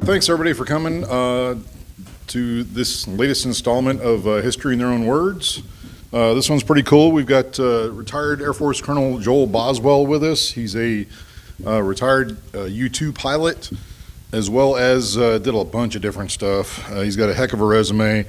Thanks everybody for coming to this latest installment of History in Their Own Words. This one's pretty cool. We've got retired Air Force Colonel Col Boswell with us. He's a retired U-2 pilot, as well as did a bunch of different stuff. He's got a heck of a resume.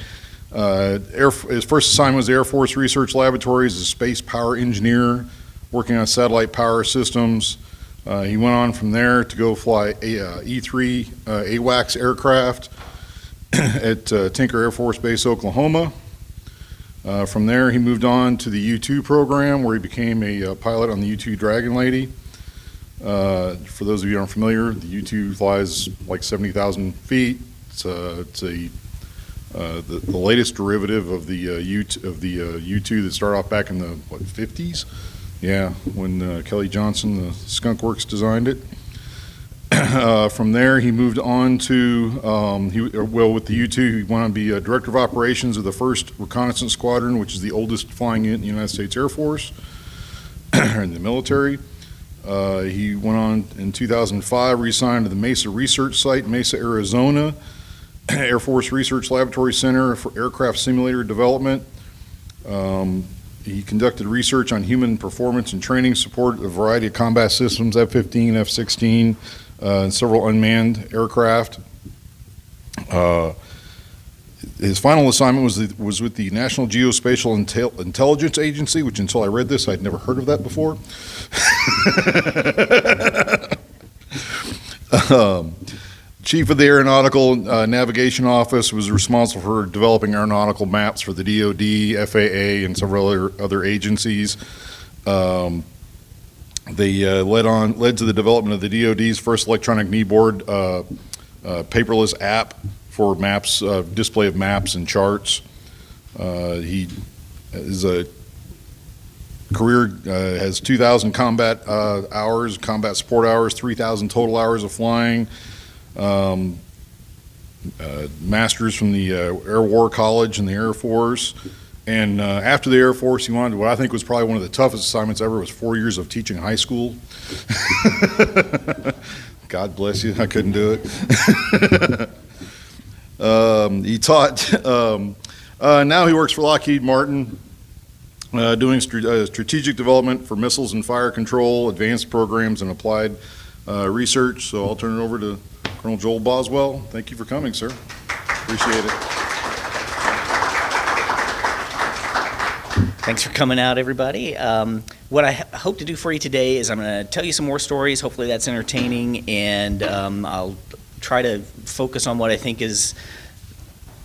His first assignment was the Air Force Research Laboratory as a space power engineer, working on satellite power systems. He went on from there to go fly E-3 AWACS aircraft at Tinker Air Force Base, Oklahoma. From there, he moved on to the U-2 program, where he became a pilot on the U-2 Dragon Lady. For those of you who aren't familiar, the U-2 flies like 70,000 feet. It's the latest derivative of the U-2 that started off back in the 50s. Yeah, when Kelly Johnson, the Skunk Works, designed it. From there, he moved on to, with the U-2, he went on to be Director of Operations of the 1st Reconnaissance Squadron, which is the oldest flying unit in the United States Air Force, in the military. He went on in 2005, reassigned to the Mesa Research Site, Mesa, Arizona, Air Force Research Laboratory Center for Aircraft Simulator Development. He conducted research on human performance and training, support a variety of combat systems, F-15, F-16, and several unmanned aircraft. His final assignment was with the National Geospatial Intelligence Agency, which until I read this, I'd never heard of that before. Chief of the Aeronautical Navigation Office, was responsible for developing aeronautical maps for the DoD, FAA, and several other agencies. They led to the development of the DoD's first electronic kneeboard paperless app for maps, display of maps and charts. He is a career, has 2,000 combat hours, combat support hours, 3,000 total hours of flying. Masters from the Air War College in the Air Force. And after the Air Force, he wanted what I think was probably one of the toughest assignments ever, was 4 years of teaching high school. God bless you, I couldn't do it. He taught, now he works for Lockheed Martin, doing strategic development for missiles and fire control, advanced programs, and applied research. So I'll turn it over to Colonel Col Boswell. Thank you for coming, sir. Appreciate it. Thanks for coming out, everybody. What I hope to do for you today is I'm going to tell you some more stories. Hopefully that's entertaining, and I'll try to focus on what I think is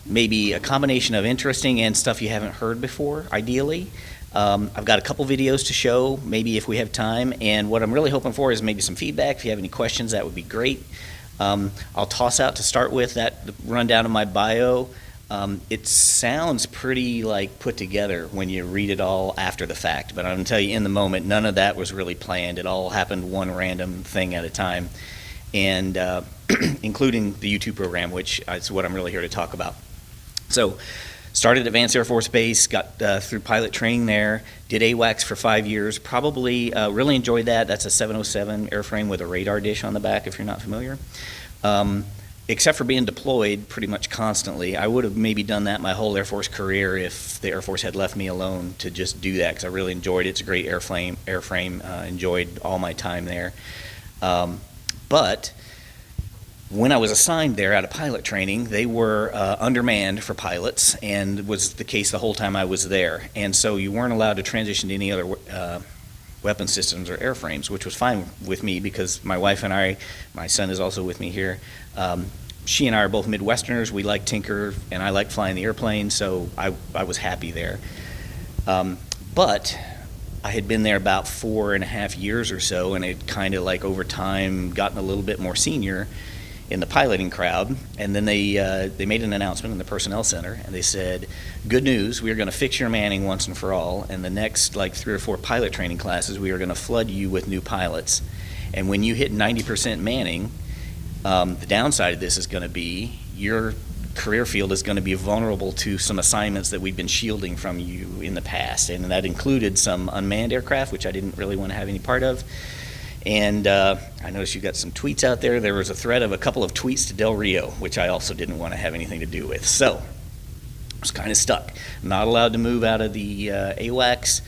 maybe a combination of interesting and stuff you haven't heard before, ideally. I've got a couple videos to show, maybe if we have time, and what I'm really hoping for is maybe some feedback. If you have any questions, that would be great. I'll toss out to start with that rundown of my bio. It sounds pretty put together when you read it all after the fact, but I'm going to tell you in the moment, none of that was really planned. It all happened one random thing at a time, and including the U-2 program, which is what I'm really here to talk about. So, started at Advanced Air Force Base, got through pilot training there, did AWACS for 5 years, probably really enjoyed that. That's a 707 airframe with a radar dish on the back, if you're not familiar. Except for being deployed pretty much constantly. I would have maybe done that my whole Air Force career if the Air Force had left me alone to just do that, because I really enjoyed it. It's a great airframe, enjoyed all my time there. But when I was assigned there out of pilot training, they were undermanned for pilots, and was the case the whole time I was there. And so you weren't allowed to transition to any other weapon systems or airframes, which was fine with me because my wife and I, my son is also with me here, she and I are both Midwesterners. We like Tinker, and I like flying the airplane, so I was happy there. But I had been there about 4.5 years or so, and it kind of over time gotten a little bit more senior in the piloting crowd, and then they made an announcement in the personnel center, and they said, good news, we are going to fix your manning once and for all, and the next 3 or 4 pilot training classes, we are going to flood you with new pilots. And when you hit 90% manning, the downside of this is going to be your career field is going to be vulnerable to some assignments that we've been shielding from you in the past, and that included some unmanned aircraft, which I didn't really want to have any part of, And I noticed you got some tweets out there. There was a thread of a couple of tweets to Del Rio, which I also didn't want to have anything to do with. So I was kind of stuck. Not allowed to move out of the AWACS,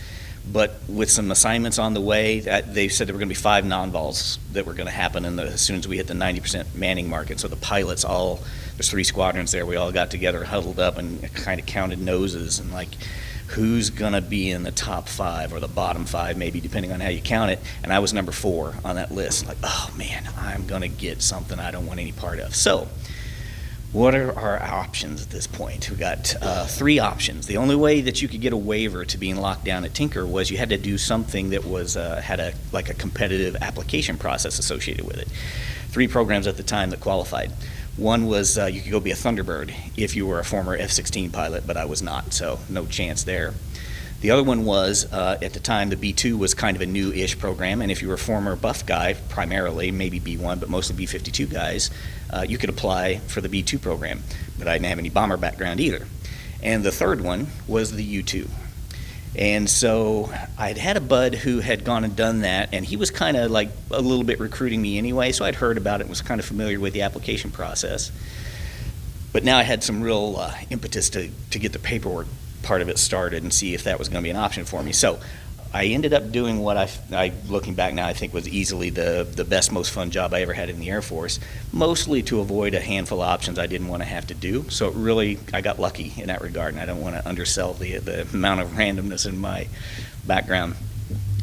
but with some assignments on the way, they said there were going to be 5 non-vols that were going to happen as soon as we hit the 90% manning mark. And so the pilots there's 3 squadrons there, we all got together, huddled up, and kind of counted noses and like, who's going to be in the top 5 or the bottom 5, maybe, depending on how you count it. And I was number 4 on that list. Like, oh man, I'm going to get something I don't want any part of. So what are our options at this point? We got 3 options. The only way that you could get a waiver to being locked down at Tinker was you had to do something that was had a competitive application process associated with it. 3 programs at the time that qualified. One was you could go be a Thunderbird if you were a former F-16 pilot, but I was not, so no chance there. The other one was, at the time, the B-2 was kind of a new-ish program, and if you were a former buff guy, primarily, maybe B-1, but mostly B-52 guys, you could apply for the B-2 program, but I didn't have any bomber background either. And the third one was the U-2. And so I'd had a bud who had gone and done that, and he was kind of like a little bit recruiting me anyway, so I'd heard about it and was kind of familiar with the application process. But now I had some real impetus to get the paperwork part of it started and see if that was going to be an option for me. So I ended up doing what I looking back now, I think was easily the best, most fun job I ever had in the Air Force, mostly to avoid a handful of options I didn't want to have to do. So it really, I got lucky in that regard, and I don't want to undersell the amount of randomness in my background.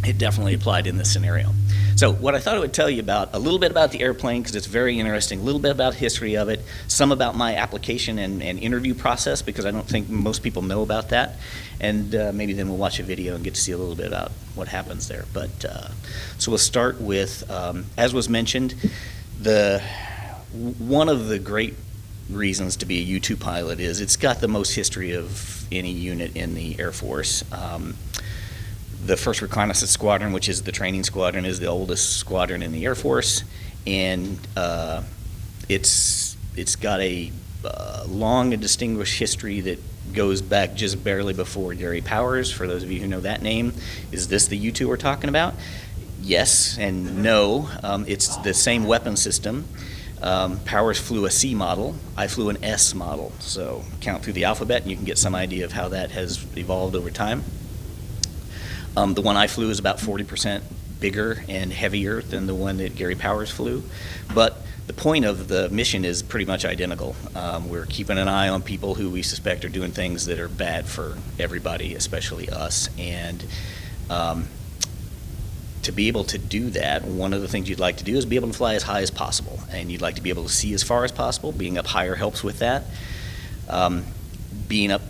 It definitely applied in this scenario. So what I thought I would tell you about, a little bit about the airplane, because it's very interesting, a little bit about the history of it, some about my application and interview process, because I don't think most people know about that, and maybe then we'll watch a video and get to see a little bit about what happens there. But so we'll start with, as was mentioned, one of the great reasons to be a U-2 pilot is it's got the most history of any unit in the Air Force. The 1st Reconnaissance Squadron, which is the training squadron, is the oldest squadron in the Air Force, and it's got a long and distinguished history that goes back just barely before Gary Powers. For those of you who know that name, is this the U-2 we're talking about? Yes and no. It's the same weapon system. Powers flew a C model. I flew an S model. So count through the alphabet and you can get some idea of how that has evolved over time. The one I flew is about 40% bigger and heavier than the one that Gary Powers flew. But the point of the mission is pretty much identical. We're keeping an eye on people who we suspect are doing things that are bad for everybody, especially us. And to be able to do that, one of the things you'd like to do is be able to fly as high as possible. And you'd like to be able to see as far as possible. Being up higher helps with that. Being up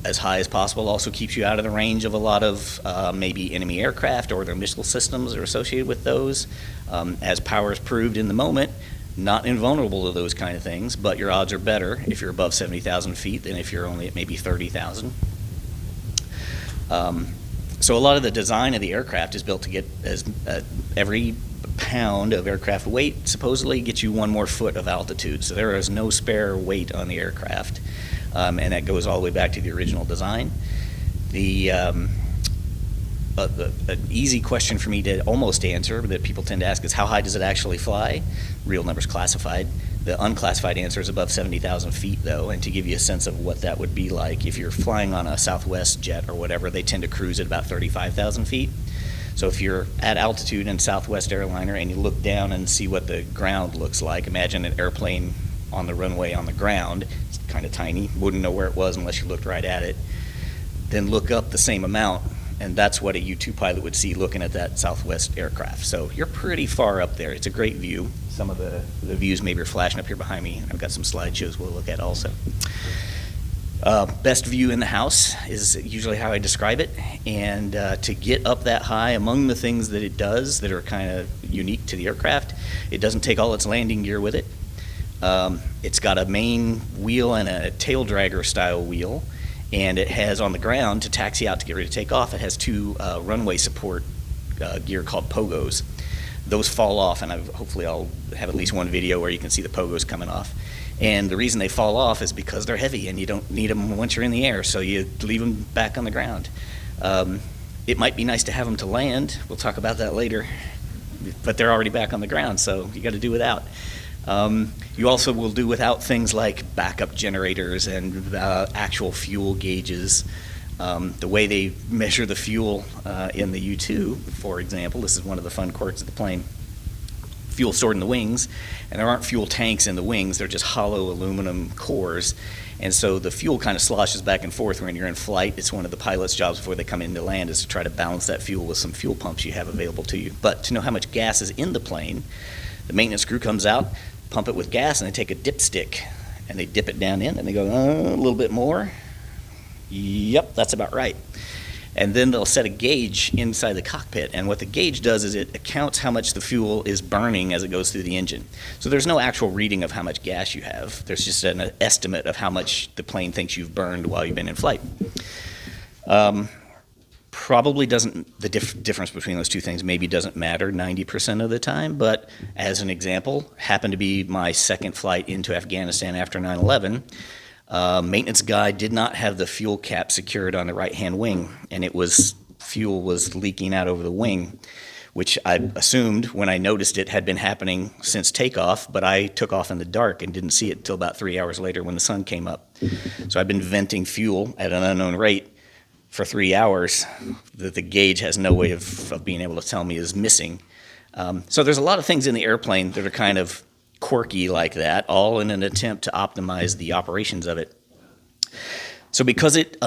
as high as possible also keeps you out of the range of a lot of maybe enemy aircraft or their missile systems that are associated with those. As Powers proved in the moment, not invulnerable to those kind of things, but your odds are better if you're above 70,000 feet than if you're only at maybe 30,000. So a lot of the design of the aircraft is built to get every pound of aircraft weight supposedly gets you 1 more foot of altitude. So there is no spare weight on the aircraft. And that goes all the way back to the original design. An easy question for me to almost answer that people tend to ask is how high does it actually fly? Real numbers classified. The unclassified answer is above 70,000 feet though, and to give you a sense of what that would be like, if you're flying on a Southwest jet or whatever, they tend to cruise at about 35,000 feet. So if you're at altitude in Southwest airliner and you look down and see what the ground looks like, imagine an airplane on the runway on the ground, it's kind of tiny, wouldn't know where it was unless you looked right at it, then look up the same amount, and that's what a U-2 pilot would see looking at that Southwest aircraft. So you're pretty far up there. It's a great view. Some of the views maybe are flashing up here behind me. I've got some slideshows we'll look at also. Best view in the house is usually how I describe it, and to get up that high, among the things that it does that are kind of unique to the aircraft, it doesn't take all its landing gear with it. It's got a main wheel and a tail dragger style wheel, and it has on the ground to taxi out to get ready to take off, it has 2 runway support gear called pogos. Those fall off, and hopefully I'll have at least one video where you can see the pogos coming off. And the reason they fall off is because they're heavy and you don't need them once you're in the air, so you leave them back on the ground. It might be nice to have them to land. We'll talk about that later. but they're already back on the ground, so you got to do without. You also will do without things like backup generators and actual fuel gauges. The way they measure the fuel in the U-2, for example, this is one of the fun quirks of the plane. Fuel stored in the wings, and there aren't fuel tanks in the wings, they're just hollow aluminum cores. And so the fuel kind of sloshes back and forth when you're in flight. It's one of the pilot's jobs before they come into land is to try to balance that fuel with some fuel pumps you have available to you. But to know how much gas is in the plane, the maintenance crew comes out, pump it with gas, and they take a dipstick and they dip it down in and they go, a little bit more. Yep, that's about right. And then they'll set a gauge inside the cockpit, and what the gauge does is it accounts how much the fuel is burning as it goes through the engine. So there's no actual reading of how much gas you have. There's just an estimate of how much the plane thinks you've burned while you've been in flight. Probably doesn't, the difference between those two things maybe doesn't matter 90% of the time, but as an example, happened to be my second flight into Afghanistan after 9/11. Maintenance guy did not have the fuel cap secured on the right-hand wing, and fuel was leaking out over the wing, which I assumed when I noticed it had been happening since takeoff, but I took off in the dark and didn't see it until about 3 hours later when the sun came up. So I've been venting fuel at an unknown rate for 3 hours that the gauge has no way of being able to tell me is missing. So there's a lot of things in the airplane that are kind of quirky like that, all in an attempt to optimize the operations of it. So because it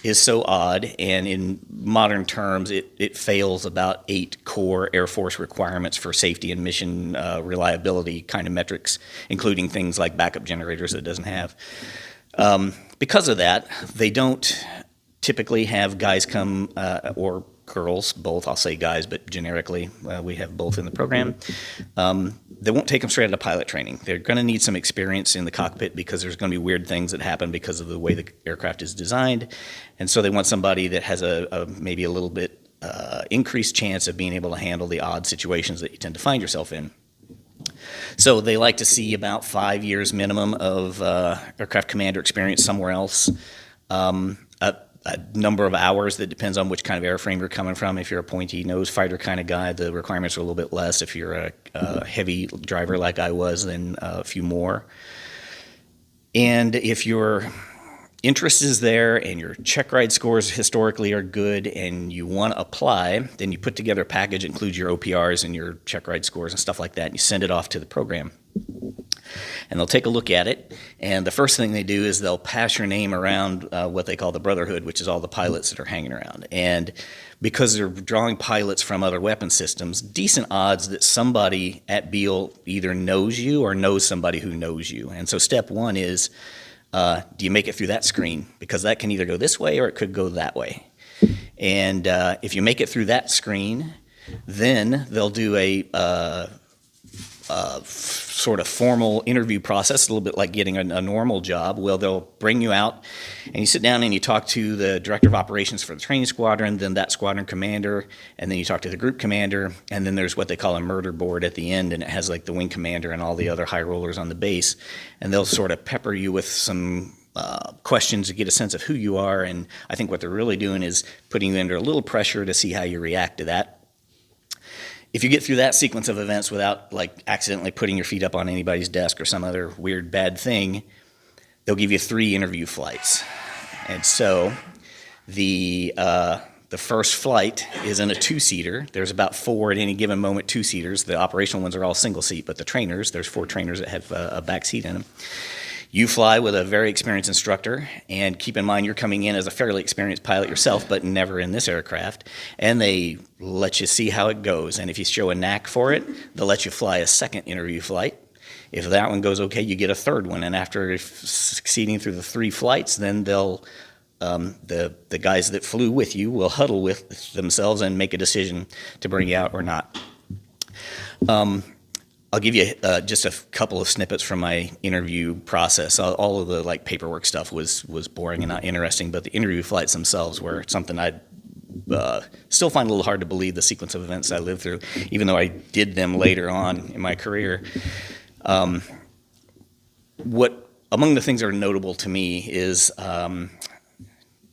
is so odd, and in modern terms, it fails about 8 core Air Force requirements for safety and mission reliability kind of metrics, including things like backup generators that it doesn't have. Because of that, they don't typically have guys come, or girls, both, I'll say guys, but generically, we have both in the program. They won't take them straight out of pilot training. They're going to need some experience in the cockpit because there's going to be weird things that happen because of the way the aircraft is designed. And so they want somebody that has maybe a little bit increased chance of being able to handle the odd situations that you tend to find yourself in. So they like to see about 5 years minimum of aircraft commander experience somewhere else. A number of hours that depends on which kind of airframe you're coming from. If you're a pointy nose fighter kind of guy, the requirements are a little bit less. If you're a heavy driver like I was, then a few more. And if your interest is there and your check ride scores historically are good and you want to apply, then you put together a package that includes your OPRs and your check ride scores and stuff like that, and you send it off to the program. And they'll take a look at it, and the first thing they do is they'll pass your name around what they call the Brotherhood, which is all the pilots that are hanging around. And because they're drawing pilots from other weapon systems, decent odds that somebody at Beale either knows you or knows somebody who knows you. And so step one is, do you make it through that screen? Because that can either go this way or it could go that way. And if you make it through that screen, then they'll do a sort of formal interview process, a little bit like getting a normal job. Well, they'll bring you out and you sit down and you talk to the director of operations for the training squadron, then that squadron commander, and then you talk to the group commander, and then there's what they call a murder board at the end, and it has like the wing commander and all the other high rollers on the base, and they'll sort of pepper you with some questions to get a sense of who you are. And I think what they're really doing is putting you under a little pressure to see how you react to that. If you get through that sequence of events without like accidentally putting your feet up on anybody's desk or some other weird bad thing, they'll give you 3 interview flights. And so the first flight is in a 2-seater. There's about 4 at any given moment 2-seaters. The operational ones are all single seat, but the trainers, there's 4 trainers that have a back seat in them. You fly with a very experienced instructor, and keep in mind you're coming in as a fairly experienced pilot yourself, but never in this aircraft, and they let you see how it goes. And if you show a knack for it, they'll let you fly a second interview flight. If that one goes okay, you get a third one, and after succeeding through the 3 flights, then they'll the guys that flew with you will huddle with themselves and make a decision to bring you out or not. I'll give you just a couple of snippets from my interview process. All of the like paperwork stuff was boring and not interesting, but the interview flights themselves were something I still find a little hard to believe, the sequence of events I lived through, even though I did them later on in my career. What among the things that are notable to me is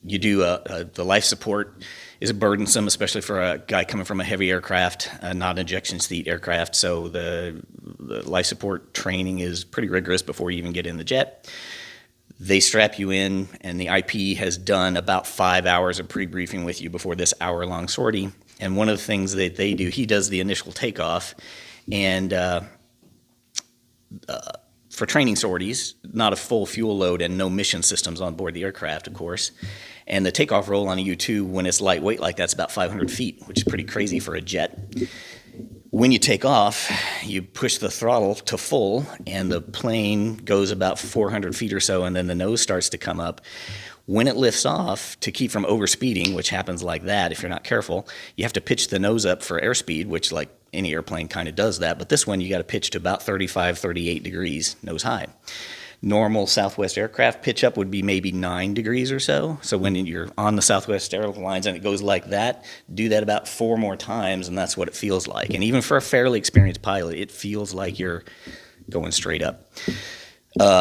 You do the life support is burdensome, especially for a guy coming from a heavy aircraft, not injection seat aircraft. So the life support training is pretty rigorous before you even get in the jet. They strap you in, and the IP has done about 5 hours of pre-briefing with you before this hour-long sortie. And one of the things that they do, he does the initial takeoff, and for training sorties, not a full fuel load and no mission systems on board the aircraft, of course. And the takeoff roll on a U-2, when it's lightweight like that's about 500 feet, which is pretty crazy for a jet. When you take off, you push the throttle to full, and the plane goes about 400 feet or so, and then the nose starts to come up. When it lifts off, to keep from overspeeding, which happens like that if you're not careful, you have to pitch the nose up for airspeed, which like any airplane kind of does that. But this one, you got to pitch to about 35, 38 degrees, nose high. Normal Southwest aircraft pitch up would be maybe 9 degrees or so. So when you're on the Southwest Airlines and it goes like that, do that about 4 more times, and that's what it feels like. And even for a fairly experienced pilot, it feels like you're going straight up.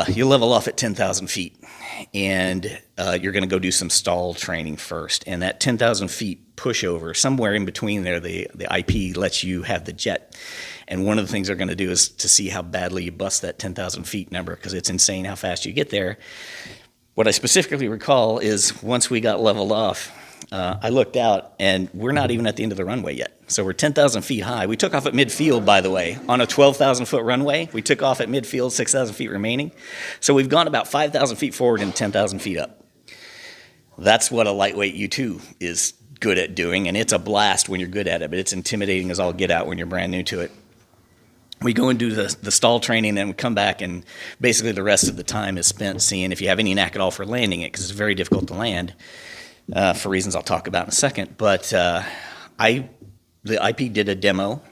You level off at 10,000 feet, and you're going to go do some stall training first. And that 10,000 feet pushover, somewhere in between there, the IP lets you have the jet. And one of the things they're going to do is to see how badly you bust that 10,000 feet number, because it's insane how fast you get there. What I specifically recall is once we got leveled off, I looked out, and we're not even at the end of the runway yet. So we're 10,000 feet high. We took off at midfield, by the way, on a 12,000-foot runway. We took off at midfield, 6,000 feet remaining. So we've gone about 5,000 feet forward and 10,000 feet up. That's what a lightweight U-2 is good at doing, and it's a blast when you're good at it, but it's intimidating as all get out when you're brand new to it. We go and do the stall training, then we come back, and basically the rest of the time is spent seeing if you have any knack at all for landing it, because it's very difficult to land for reasons I'll talk about in a second. But the IP did a demo,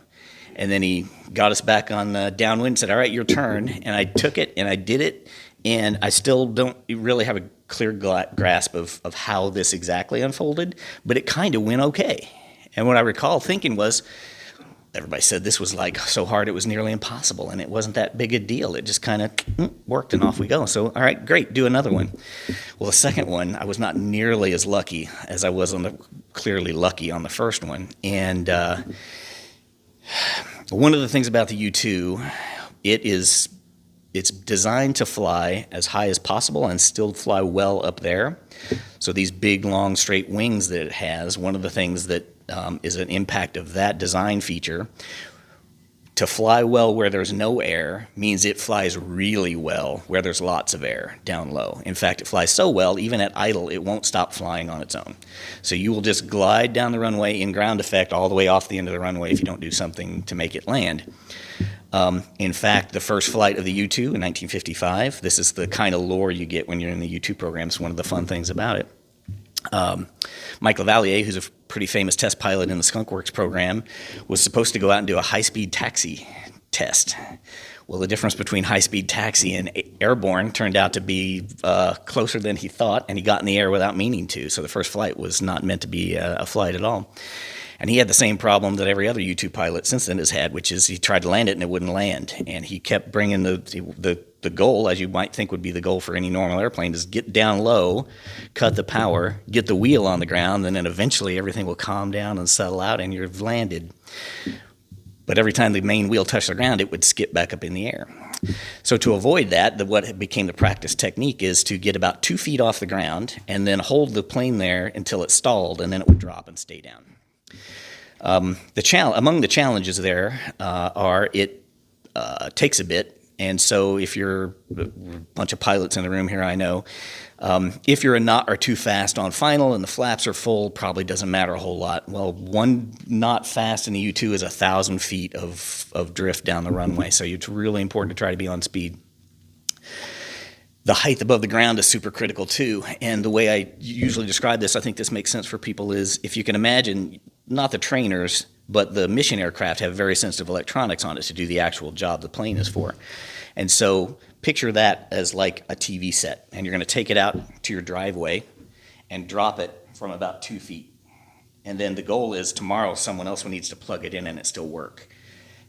and then he got us back on downwind and said, all right, your turn. And I took it, and I did it, and I still don't really have a clear grasp of how this exactly unfolded, but it kind of went okay. And what I recall thinking was, everybody said this was like so hard it was nearly impossible, and it wasn't that big a deal. It just kind of worked, and off we go. So, all right, great, do another one. Well, the second one, I was not nearly as lucky as I was clearly lucky on the first one. And one of the things about the U-2, it's designed to fly as high as possible and still fly well up there. So these big, long, straight wings that it has, one of the things that is an impact of that design feature, to fly well where there's no air means it flies really well where there's lots of air down low. In fact, it flies so well, even at idle, it won't stop flying on its own. So you will just glide down the runway in ground effect all the way off the end of the runway if you don't do something to make it land. In fact, the first flight of the U-2 in 1955, this is the kind of lore you get when you're in the U-2 program. It's one of the fun things about it. Michael Vallier, who's a pretty famous test pilot in the Skunk Works program, was supposed to go out and do a high-speed taxi test. Well, the difference between high-speed taxi and airborne turned out to be closer than he thought, and he got in the air without meaning to. So the first flight was not meant to be a flight at all. And he had the same problem that every other U-2 pilot since then has had, which is he tried to land it and it wouldn't land. And he kept bringing the goal, as you might think would be the goal for any normal airplane, is get down low, cut the power, get the wheel on the ground, and then eventually everything will calm down and settle out and you've landed. But every time the main wheel touched the ground, it would skip back up in the air. So to avoid that, what became the practice technique is to get about 2 feet off the ground and then hold the plane there until it stalled, and then it would drop and stay down. Among the challenges there are it takes a bit, and so if you're a bunch of pilots in the room here, I know, if you're a knot or two fast on final and the flaps are full, probably doesn't matter a whole lot. Well, 1 knot fast in the U-2 is 1,000 feet of drift down the runway, so it's really important to try to be on speed. The height above the ground is super critical too, and the way I usually describe this, I think this makes sense for people, is if you can imagine, not the trainers, but the mission aircraft have very sensitive electronics on it to do the actual job the plane is for. And so picture that as like a TV set, and you're going to take it out to your driveway and drop it from about 2 feet. And then the goal is tomorrow someone else needs to plug it in and it still work.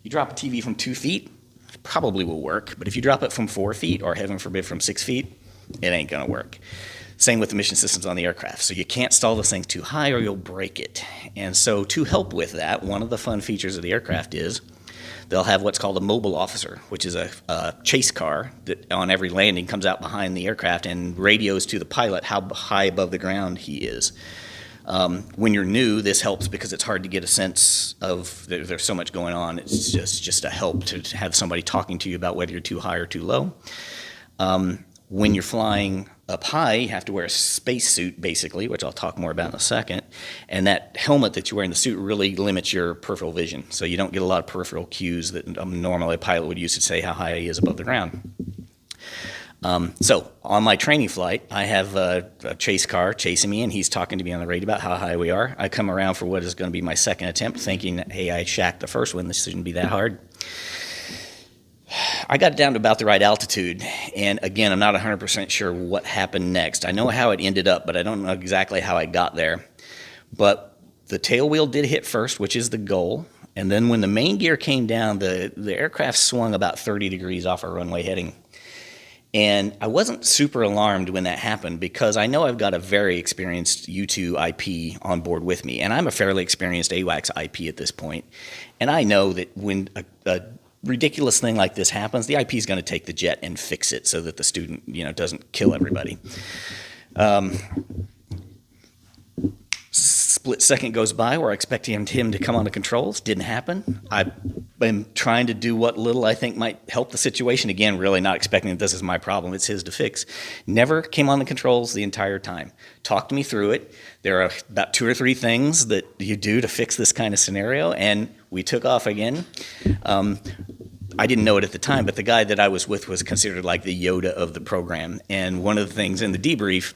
You drop a TV from 2 feet, it probably will work, but if you drop it from 4 feet, or heaven forbid from 6 feet, it ain't going to work. Same with the mission systems on the aircraft. So you can't stall this thing too high or you'll break it. And so to help with that, one of the fun features of the aircraft is they'll have what's called a mobile officer, which is a chase car that on every landing comes out behind the aircraft and radios to the pilot how high above the ground he is. When you're new, this helps because it's hard to get a sense of there's so much going on. It's just a help to have somebody talking to you about whether you're too high or too low. When you're flying up high, you have to wear a space suit, basically, which I'll talk more about in a second. And that helmet that you wear in the suit really limits your peripheral vision. So you don't get a lot of peripheral cues that normally a pilot would use to say how high he is above the ground. So on my training flight, I have a chase car chasing me, and he's talking to me on the radio about how high we are. I come around for what is going to be my second attempt, thinking, hey, I shacked the first one. This shouldn't be that hard. I got it down to about the right altitude, and again, I'm not 100% sure what happened next. I know how it ended up, but I don't know exactly how I got there. But the tail wheel did hit first, which is the goal, and then when the main gear came down, the aircraft swung about 30 degrees off our runway heading. And I wasn't super alarmed when that happened because I know I've got a very experienced U2 IP on board with me, and I'm a fairly experienced AWACS IP at this point. And I know that when a ridiculous thing like this happens, the IP is going to take the jet and fix it so that the student, doesn't kill everybody. Split second goes by where I expected him to come on the controls. Didn't happen. I've been trying to do what little I think might help the situation. Again, really not expecting that this is my problem. It's his to fix. Never came on the controls the entire time. Talked me through it. There are about 2 or 3 things that you do to fix this kind of scenario, and we took off again. I didn't know it at the time, but the guy that I was with was considered like the Yoda of the program. And one of the things in the debrief,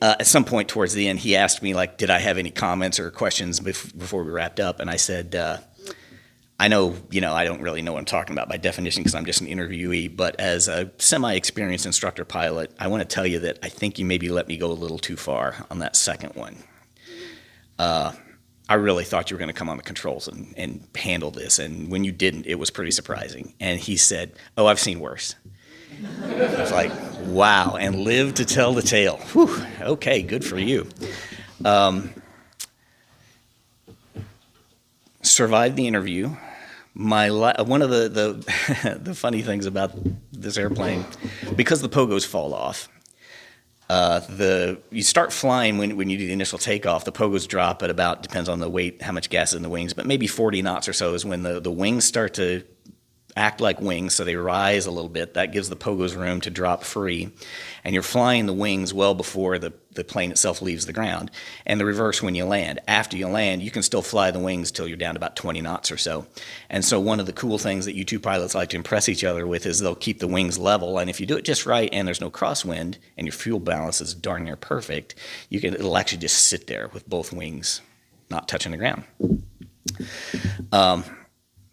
at some point towards the end, he asked me, like, did I have any comments or questions before we wrapped up? And I said, I know, I don't really know what I'm talking about by definition because I'm just an interviewee, but as a semi-experienced instructor pilot, I want to tell you that I think you maybe let me go a little too far on that second one. I really thought you were going to come on the controls and handle this, and when you didn't, it was pretty surprising. And he said, oh, I've seen worse. I was like, wow, and live to tell the tale. Whew, okay, good for you. Survived the interview. One of the the funny things about this airplane, because the pogos fall off, you start flying when you do the initial takeoff. The pogos drop at about, depends on the weight, how much gas is in the wings, but maybe 40 knots or so is when the wings start to act like wings, so they rise a little bit. That gives the pogos room to drop free, and you're flying the wings well before the plane itself leaves the ground. And the reverse when you land. After you land, you can still fly the wings till you're down to about 20 knots or so. And so one of the cool things that U2 pilots like to impress each other with is they'll keep the wings level, and if you do it just right and there's no crosswind and your fuel balance is darn near perfect, it'll actually just sit there with both wings not touching the ground.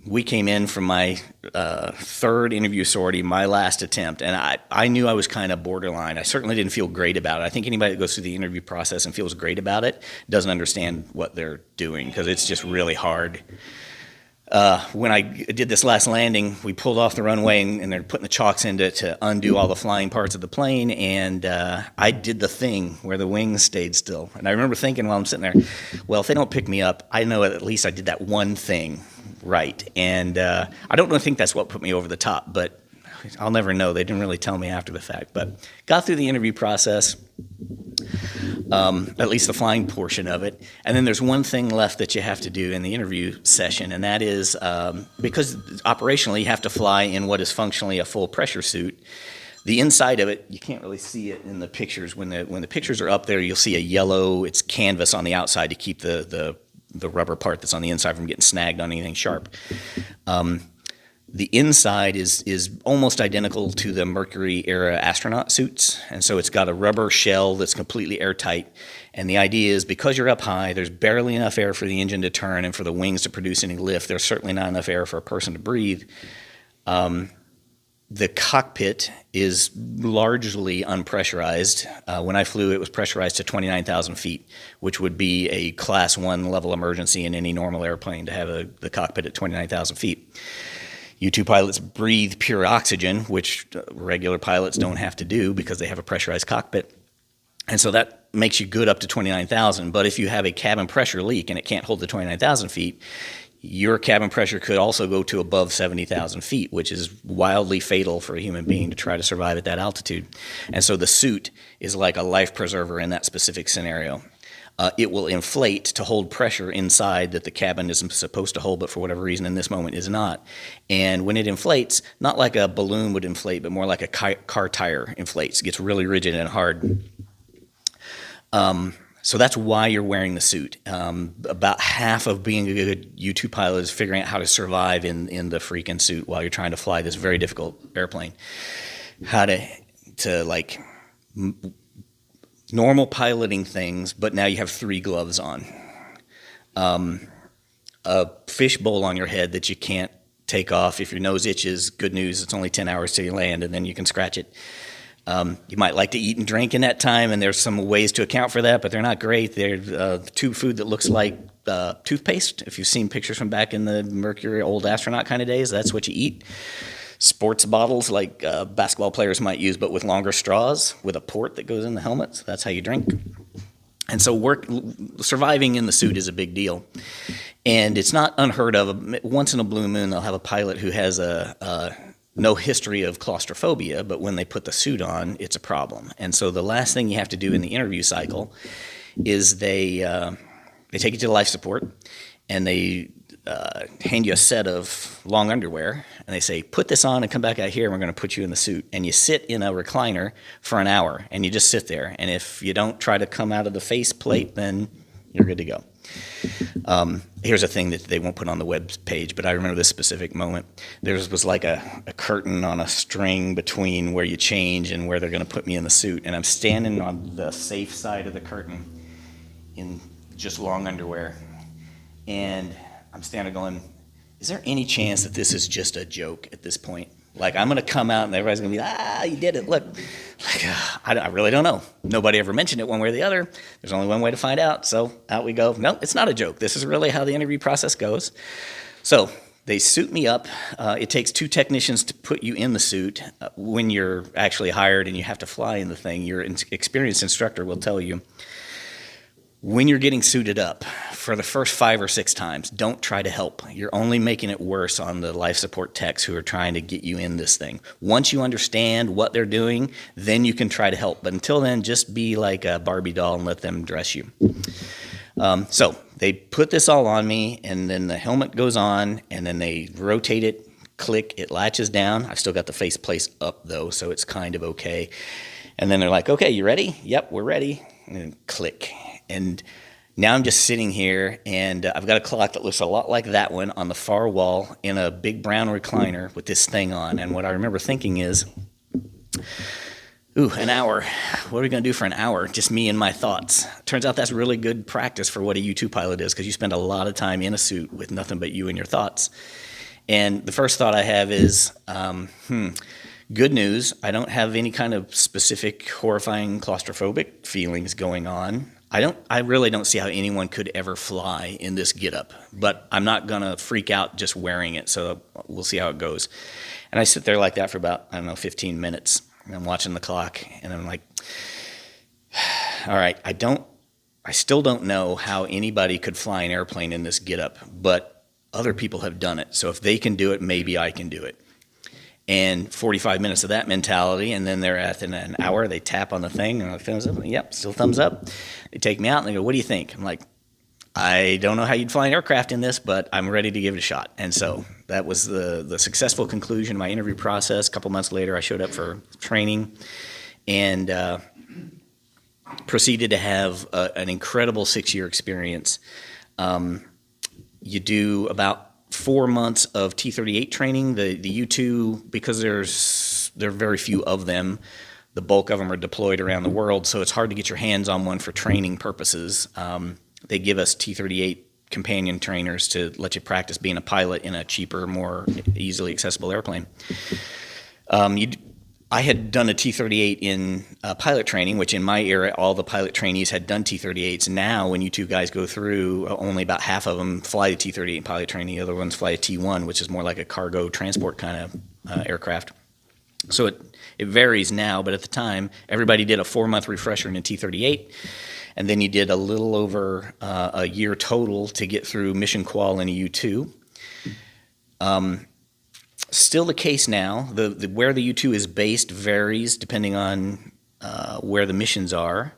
We came in from my third interview sortie, my last attempt, and I knew I was kind of borderline. I certainly didn't feel great about it. I think anybody that goes through the interview process and feels great about it doesn't understand what they're doing because it's just really hard. When I did this last landing, we pulled off the runway and they're putting the chocks in to undo all the flying parts of the plane, and I did the thing where the wings stayed still. And I remember thinking while I'm sitting there, well, if they don't pick me up, I know at least I did that one thing right. And I don't think that's what put me over the top, but I'll never know. They didn't really tell me after the fact. But got through the interview process, at least the flying portion of it. And then there's one thing left that you have to do in the interview session, and that is because operationally you have to fly in what is functionally a full pressure suit. The inside of it, you can't really see it in the pictures. When the pictures are up there, you'll see a yellow, it's canvas on the outside to keep the rubber part that's on the inside from getting snagged on anything sharp. The inside is almost identical to the Mercury-era astronaut suits, and so it's got a rubber shell that's completely airtight. And the idea is because you're up high, there's barely enough air for the engine to turn and for the wings to produce any lift. There's certainly not enough air for a person to breathe. The cockpit is largely unpressurized. When I flew, it was pressurized to 29,000 feet, which would be a Class 1 level emergency in any normal airplane to have the cockpit at 29,000 feet. U2 pilots breathe pure oxygen, which regular pilots don't have to do because they have a pressurized cockpit. And so that makes you good up to 29,000. But if you have a cabin pressure leak and it can't hold the 29,000 feet, your cabin pressure could also go to above 70,000 feet, which is wildly fatal for a human being to try to survive at that altitude. And so the suit is like a life preserver in that specific scenario. It will inflate to hold pressure inside that the cabin isn't supposed to hold, but for whatever reason in this moment is not. And when it inflates, not like a balloon would inflate, but more like a car tire inflates, gets really rigid and hard. So that's why you're wearing the suit. About half of being a good U-2 pilot is figuring out how to survive in the freaking suit while you're trying to fly this very difficult airplane. How to like normal piloting things, but now you have 3 gloves on. A fish bowl on your head that you can't take off. If your nose itches, good news, it's only 10 hours till you land, and then you can scratch it. You might like to eat and drink in that time, and there's some ways to account for that, but they're not great. They're tube food that looks like toothpaste. If you've seen pictures from back in the Mercury old astronaut kind of days, that's what you eat. Sports bottles like basketball players might use, but with longer straws with a port that goes in the helmet. So that's how you drink. And so surviving in the suit is a big deal. And it's not unheard of. Once in a blue moon, they'll have a pilot who has no history of claustrophobia, but when they put the suit on, it's a problem. And so the last thing you have to do in the interview cycle is they take you to life support, and they hand you a set of long underwear, and they say, put this on and come back out here, and we're going to put you in the suit. And you sit in a recliner for an hour, and you just sit there. And if you don't try to come out of the face plate, then you're good to go. Here's a thing that they won't put on the web page, but I remember this specific moment. There was like a curtain on a string between where you change and where they're going to put me in the suit. And I'm standing on the safe side of the curtain in just long underwear. And I'm standing going, is there any chance that this is just a joke at this point? Like, I'm going to come out and everybody's going to be, you did it, look. Like, I really don't know. Nobody ever mentioned it one way or the other. There's only one way to find out, so out we go. No, it's not a joke. This is really how the interview process goes. So they suit me up. It takes 2 technicians to put you in the suit. When you're actually hired and you have to fly in the thing, your experienced instructor will tell you, when you're getting suited up, for the first 5 or 6 times, don't try to help. You're only making it worse on the life support techs who are trying to get you in this thing. Once you understand what they're doing, then you can try to help. But until then, just be like a Barbie doll and let them dress you. So they put this all on me, and then the helmet goes on, and then they rotate it, click, it latches down. I've still got the face place up, though, so it's kind of okay. And then they're like, okay, you ready? Yep, we're ready. And then click. And now I'm just sitting here, and I've got a clock that looks a lot like that one on the far wall in a big brown recliner with this thing on. And what I remember thinking is, an hour. What are we going to do for an hour? Just me and my thoughts. Turns out that's really good practice for what a U-2 pilot is, because you spend a lot of time in a suit with nothing but you and your thoughts. And the first thought I have is, good news, I don't have any kind of specific horrifying claustrophobic feelings going on. I really don't see how anyone could ever fly in this getup, but I'm not gonna freak out just wearing it, so we'll see how it goes. And I sit there like that for about, 15 minutes, and I'm watching the clock, and I'm like, all right, I still don't know how anybody could fly an airplane in this getup, but other people have done it, so if they can do it, maybe I can do it. And 45 minutes of that mentality, and then they're at an hour, they tap on the thing, and thumbs up, yep, still thumbs up. They take me out, and they go, what do you think? I'm like, I don't know how you'd fly an aircraft in this, but I'm ready to give it a shot. And so that was the successful conclusion of my interview process. A couple months later, I showed up for training, and proceeded to have an incredible 6-year experience. You do about 4 months of T-38 training. The U-2, because there are very few of them, the bulk of them are deployed around the world, so it's hard to get your hands on one for training purposes. They give us T-38 companion trainers to let you practice being a pilot in a cheaper, more easily accessible airplane. I had done a T-38 in pilot training, which in my era, all the pilot trainees had done T-38s. Now, when you 2 guys go through, only about half of them fly the T-38 in pilot training. The other ones fly a T-1, which is more like a cargo transport kind of aircraft. So it varies now, but at the time, everybody did a 4-month refresher in a T-38, and then you did a little over a year total to get through mission qual in a U-2. Still the case now. Where the U-2 is based varies depending on where the missions are.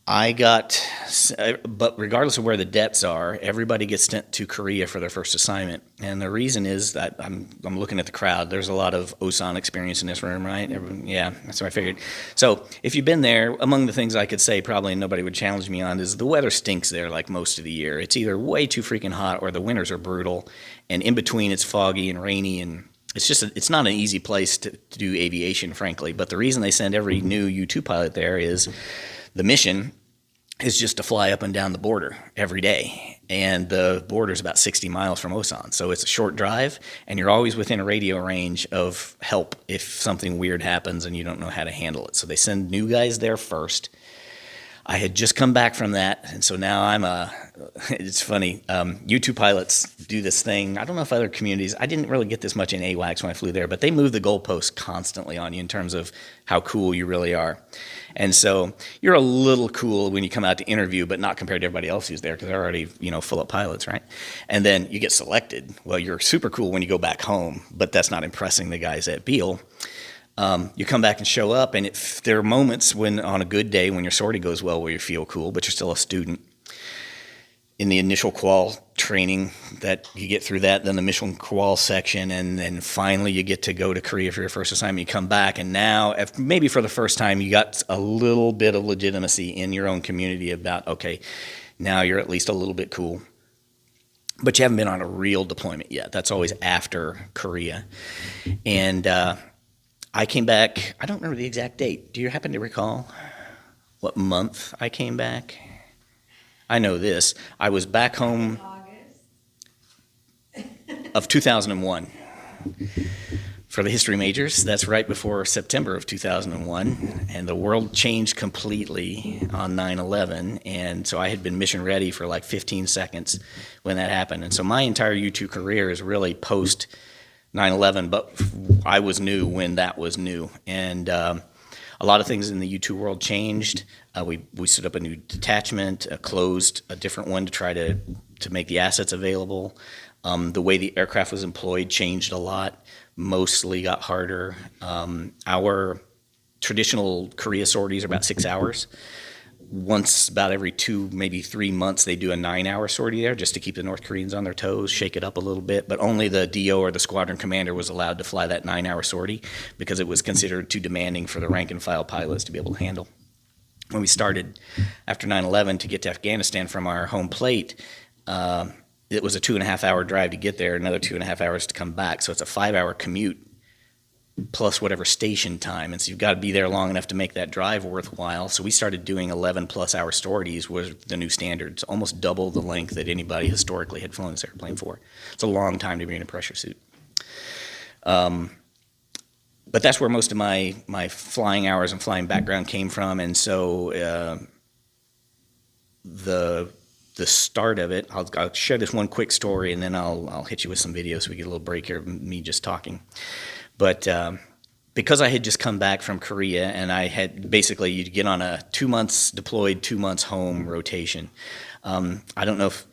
But regardless of where the depths are, everybody gets sent to Korea for their first assignment. And the reason is that I'm looking at the crowd. There's a lot of OSAN experience in this room, right? Yeah, that's what I figured. So if you've been there, among the things I could say probably nobody would challenge me on is the weather stinks there like most of the year. It's either way too freaking hot or the winters are brutal. And in between it's foggy and rainy, and it's not an easy place to do aviation, frankly. But the reason they send every new U-2 pilot there is the mission is just to fly up and down the border every day. And the border is about 60 miles from Osan. So it's a short drive, and you're always within a radio range of help if something weird happens and you don't know how to handle it. So they send new guys there first. I had just come back from that, and so now it's funny, U-2 pilots do this thing. I don't know if other communities, I didn't really get this much in AWACS when I flew there, but they move the goalposts constantly on you in terms of how cool you really are. And so you're a little cool when you come out to interview, but not compared to everybody else who's there because they're already, full of pilots, right? And then you get selected. Well, you're super cool when you go back home, but that's not impressing the guys at Beale. You come back and show up, and there are moments when, on a good day, when your sortie goes well, where you feel cool, but you're still a student. In the initial qual training, that you get through that, then the mission qual section, and then finally you get to go to Korea for your first assignment. You come back, and now, maybe for the first time, you got a little bit of legitimacy in your own community about, okay, now you're at least a little bit cool. But you haven't been on a real deployment yet. That's always after Korea. And I came back, I don't remember the exact date. Do you happen to recall what month I came back? I know this. I was back home of 2001 for the history majors. That's right before September of 2001. And the world changed completely on 9/11. And so I had been mission ready for like 15 seconds when that happened. And so my entire U-2 career is really post 9/11, but I was new when that was new. And a lot of things in the U-2 world changed. We stood up a new detachment, closed a different one to try to make the assets available. The way the aircraft was employed changed a lot, mostly got harder. Our traditional Korea sorties are about 6 hours. Once about every 2, maybe 3 months, they do a 9-hour sortie there just to keep the North Koreans on their toes, shake it up a little bit. But only the DO or the squadron commander was allowed to fly that 9-hour sortie because it was considered too demanding for the rank and file pilots to be able to handle. When we started after 9/11 to get to Afghanistan from our home plate, it was a 2.5-hour drive to get there, another 2.5 hours to come back. So it's a 5-hour commute plus whatever station time. And so you've got to be there long enough to make that drive worthwhile. So we started doing 11+ hour sorties was the new standard. It's almost double the length that anybody historically had flown this airplane for. It's a long time to be in a pressure suit. But that's where most of my flying hours and flying background came from. And so the start of it, I'll share this one quick story, and then I'll hit you with some videos so we get a little break here of me just talking. But because I had just come back from Korea, and I had basically, you'd get on a 2 months deployed, 2 months home rotation. I don't know if,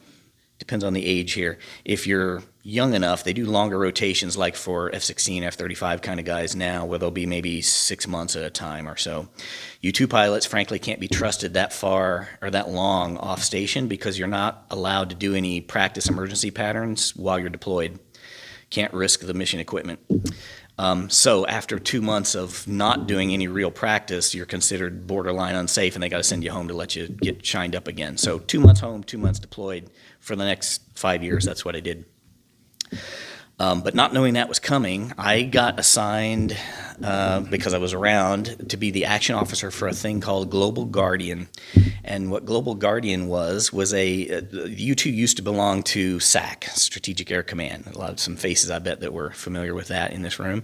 depends on the age here. If you're young enough, they do longer rotations like for F-16, F-35 kind of guys now, where they'll be maybe 6 months at a time or so. U-2 pilots, frankly, can't be trusted that far or that long off station because you're not allowed to do any practice emergency patterns while you're deployed. Can't risk the mission equipment. So after 2 months of not doing any real practice, you're considered borderline unsafe, and they got to send you home to let you get shined up again. So 2 months home, 2 months deployed for the next 5 years. That's what I did. But not knowing that was coming, I got assigned, because I was around, to be the action officer for a thing called Global Guardian. And what Global Guardian was U-2 used to belong to SAC, Strategic Air Command. Some faces I bet that were familiar with that in this room.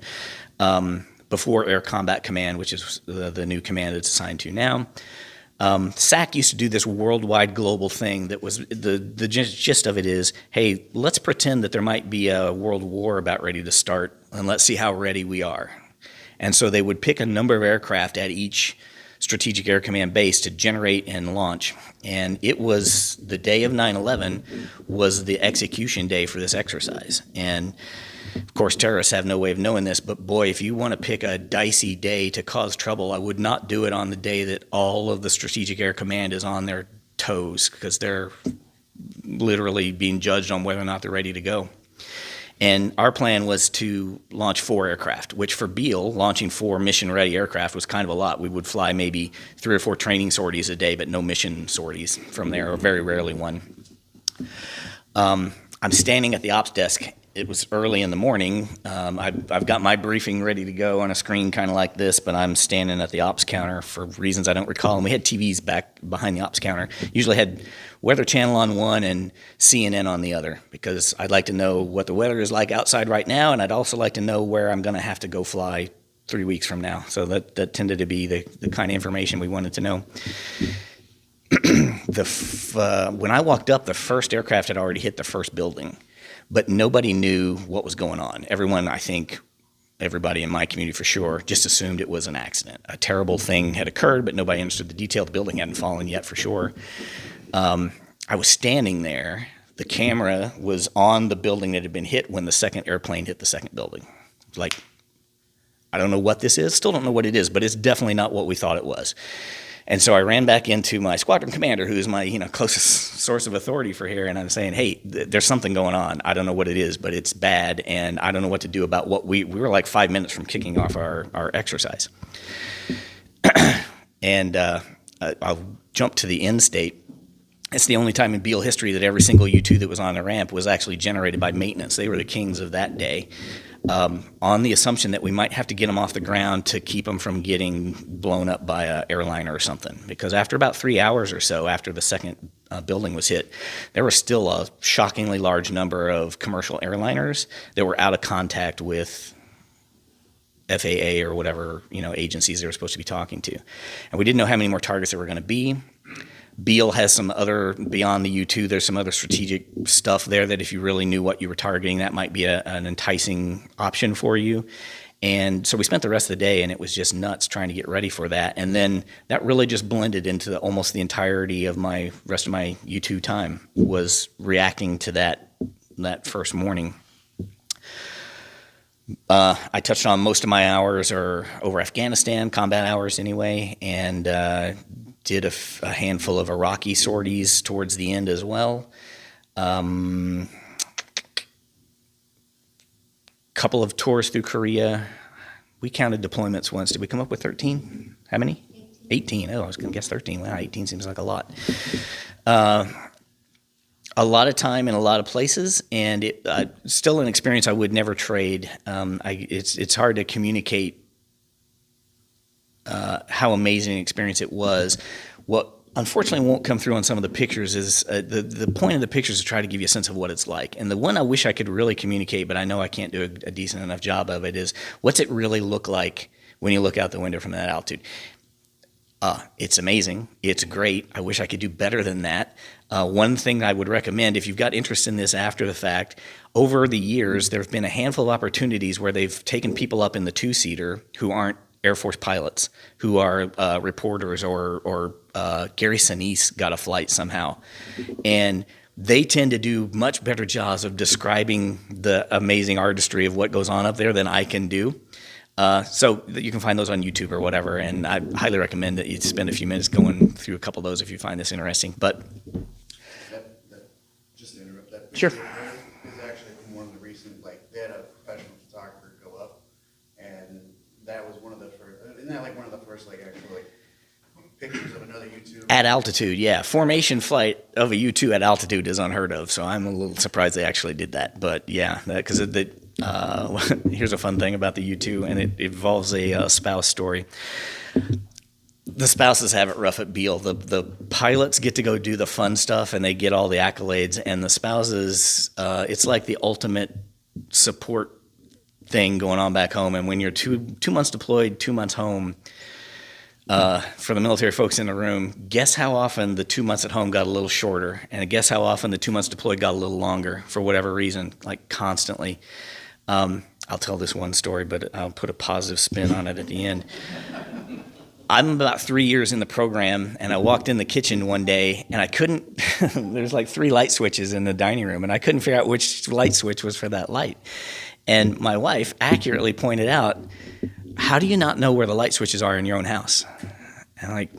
Before Air Combat Command, which is the new command it's assigned to now. SAC used to do this worldwide global thing that was the gist of it is, hey, let's pretend that there might be a world war about ready to start, and let's see how ready we are. And so they would pick a number of aircraft at each Strategic Air Command base to generate and launch. And it was the day of 9/11 was the execution day for this exercise. And of course, terrorists have no way of knowing this, but boy, if you want to pick a dicey day to cause trouble, I would not do it on the day that all of the Strategic Air Command is on their toes, because they're literally being judged on whether or not they're ready to go. And our plan was to launch 4 aircraft, which for Beale, launching 4 mission-ready aircraft was kind of a lot. We would fly maybe 3 or 4 training sorties a day, but no mission sorties from there, or very rarely one. I'm standing at the ops desk. It was early in the morning. I've got my briefing ready to go on a screen kind of like this, but I'm standing at the ops counter for reasons I don't recall. And we had TVs back behind the ops counter. Usually had Weather Channel on one and CNN on the other, because I'd like to know what the weather is like outside right now, and I'd also like to know where I'm going to have to go fly 3 weeks from now. So that tended to be the kind of information we wanted to know. When I walked up, the first aircraft had already hit the first building, but nobody knew what was going on. Everyone, I think, everybody in my community for sure, just assumed it was an accident. A terrible thing had occurred, but nobody understood the detail. The building hadn't fallen yet for sure. I was standing there. The camera was on the building that had been hit when the second airplane hit the second building. Like, I don't know what this is. Still don't know what it is, but it's definitely not what we thought it was. And so I ran back into my squadron commander, who's my closest source of authority for here, and I'm saying, hey, there's something going on. I don't know what it is, but it's bad, and I don't know what to do about what we were like 5 minutes from kicking off our exercise. And I'll jump to the end state. It's the only time in Beale history that every single U-2 that was on the ramp was actually generated by maintenance. They were the kings of that day. On the assumption that we might have to get them off the ground to keep them from getting blown up by an airliner or something. Because after about 3 hours or so after the second building was hit, there was still a shockingly large number of commercial airliners that were out of contact with FAA or whatever agencies they were supposed to be talking to. And we didn't know how many more targets there were going to be. Beale has some other, beyond the U-2, there's some other strategic stuff there that if you really knew what you were targeting, that might be an enticing option for you. And so we spent the rest of the day, and it was just nuts trying to get ready for that. And then that really just blended into almost the entirety of my rest of my U-2 time, was reacting to that first morning. I touched on most of my hours are over Afghanistan, combat hours anyway, and did a handful of Iraqi sorties towards the end as well. Couple of tours through Korea. We counted deployments once. Did we come up with 13? How many? 18. Oh, I was going to guess 13. Wow, 18 seems like a lot. A lot of time in a lot of places, and still an experience I would never trade. It's hard to communicate how amazing an experience it was. What unfortunately won't come through on some of the pictures is the point of the pictures is to try to give you a sense of what it's like. And the one I wish I could really communicate, but I know I can't do a decent enough job of it, is what's it really look like when you look out the window from that altitude. It's amazing. It's great. I wish I could do better than that. One thing I would recommend, if you've got interest in this after the fact, over the years, there have been a handful of opportunities where they've taken people up in the two-seater who aren't Air Force pilots, who are reporters, or Gary Sinise got a flight somehow. And they tend to do much better jobs of describing the amazing artistry of what goes on up there than I can do. So you can find those on YouTube or whatever, and I highly recommend that you spend a few minutes going through a couple of those if you find this interesting. But just to interrupt, that sure. picture is actually from one of the recent, they had a professional photographer go up, and that was one of the first, isn't that one of the first actual pictures of another U-2? At altitude, yeah. Formation flight of a U-2 at altitude is unheard of, so I'm a little surprised they actually did that. But yeah, because here's a fun thing about the U-2, and it involves a spouse story. The spouses have it rough at Beale. The pilots get to go do the fun stuff, and they get all the accolades, and the spouses, it's like the ultimate support thing going on back home. And when you're two months deployed, 2 months home, For the military folks in the room, guess how often the 2 months at home got a little shorter, and guess how often the 2 months deployed got a little longer for whatever reason, like constantly. I'll tell this one story, but I'll put a positive spin on it at the end. I'm about 3 years in the program, and I walked in the kitchen one day, and I couldn't, there's like 3 light switches in the dining room, and I couldn't figure out which light switch was for that light. And my wife accurately pointed out, how do you not know where the light switches are in your own house? And I'm like,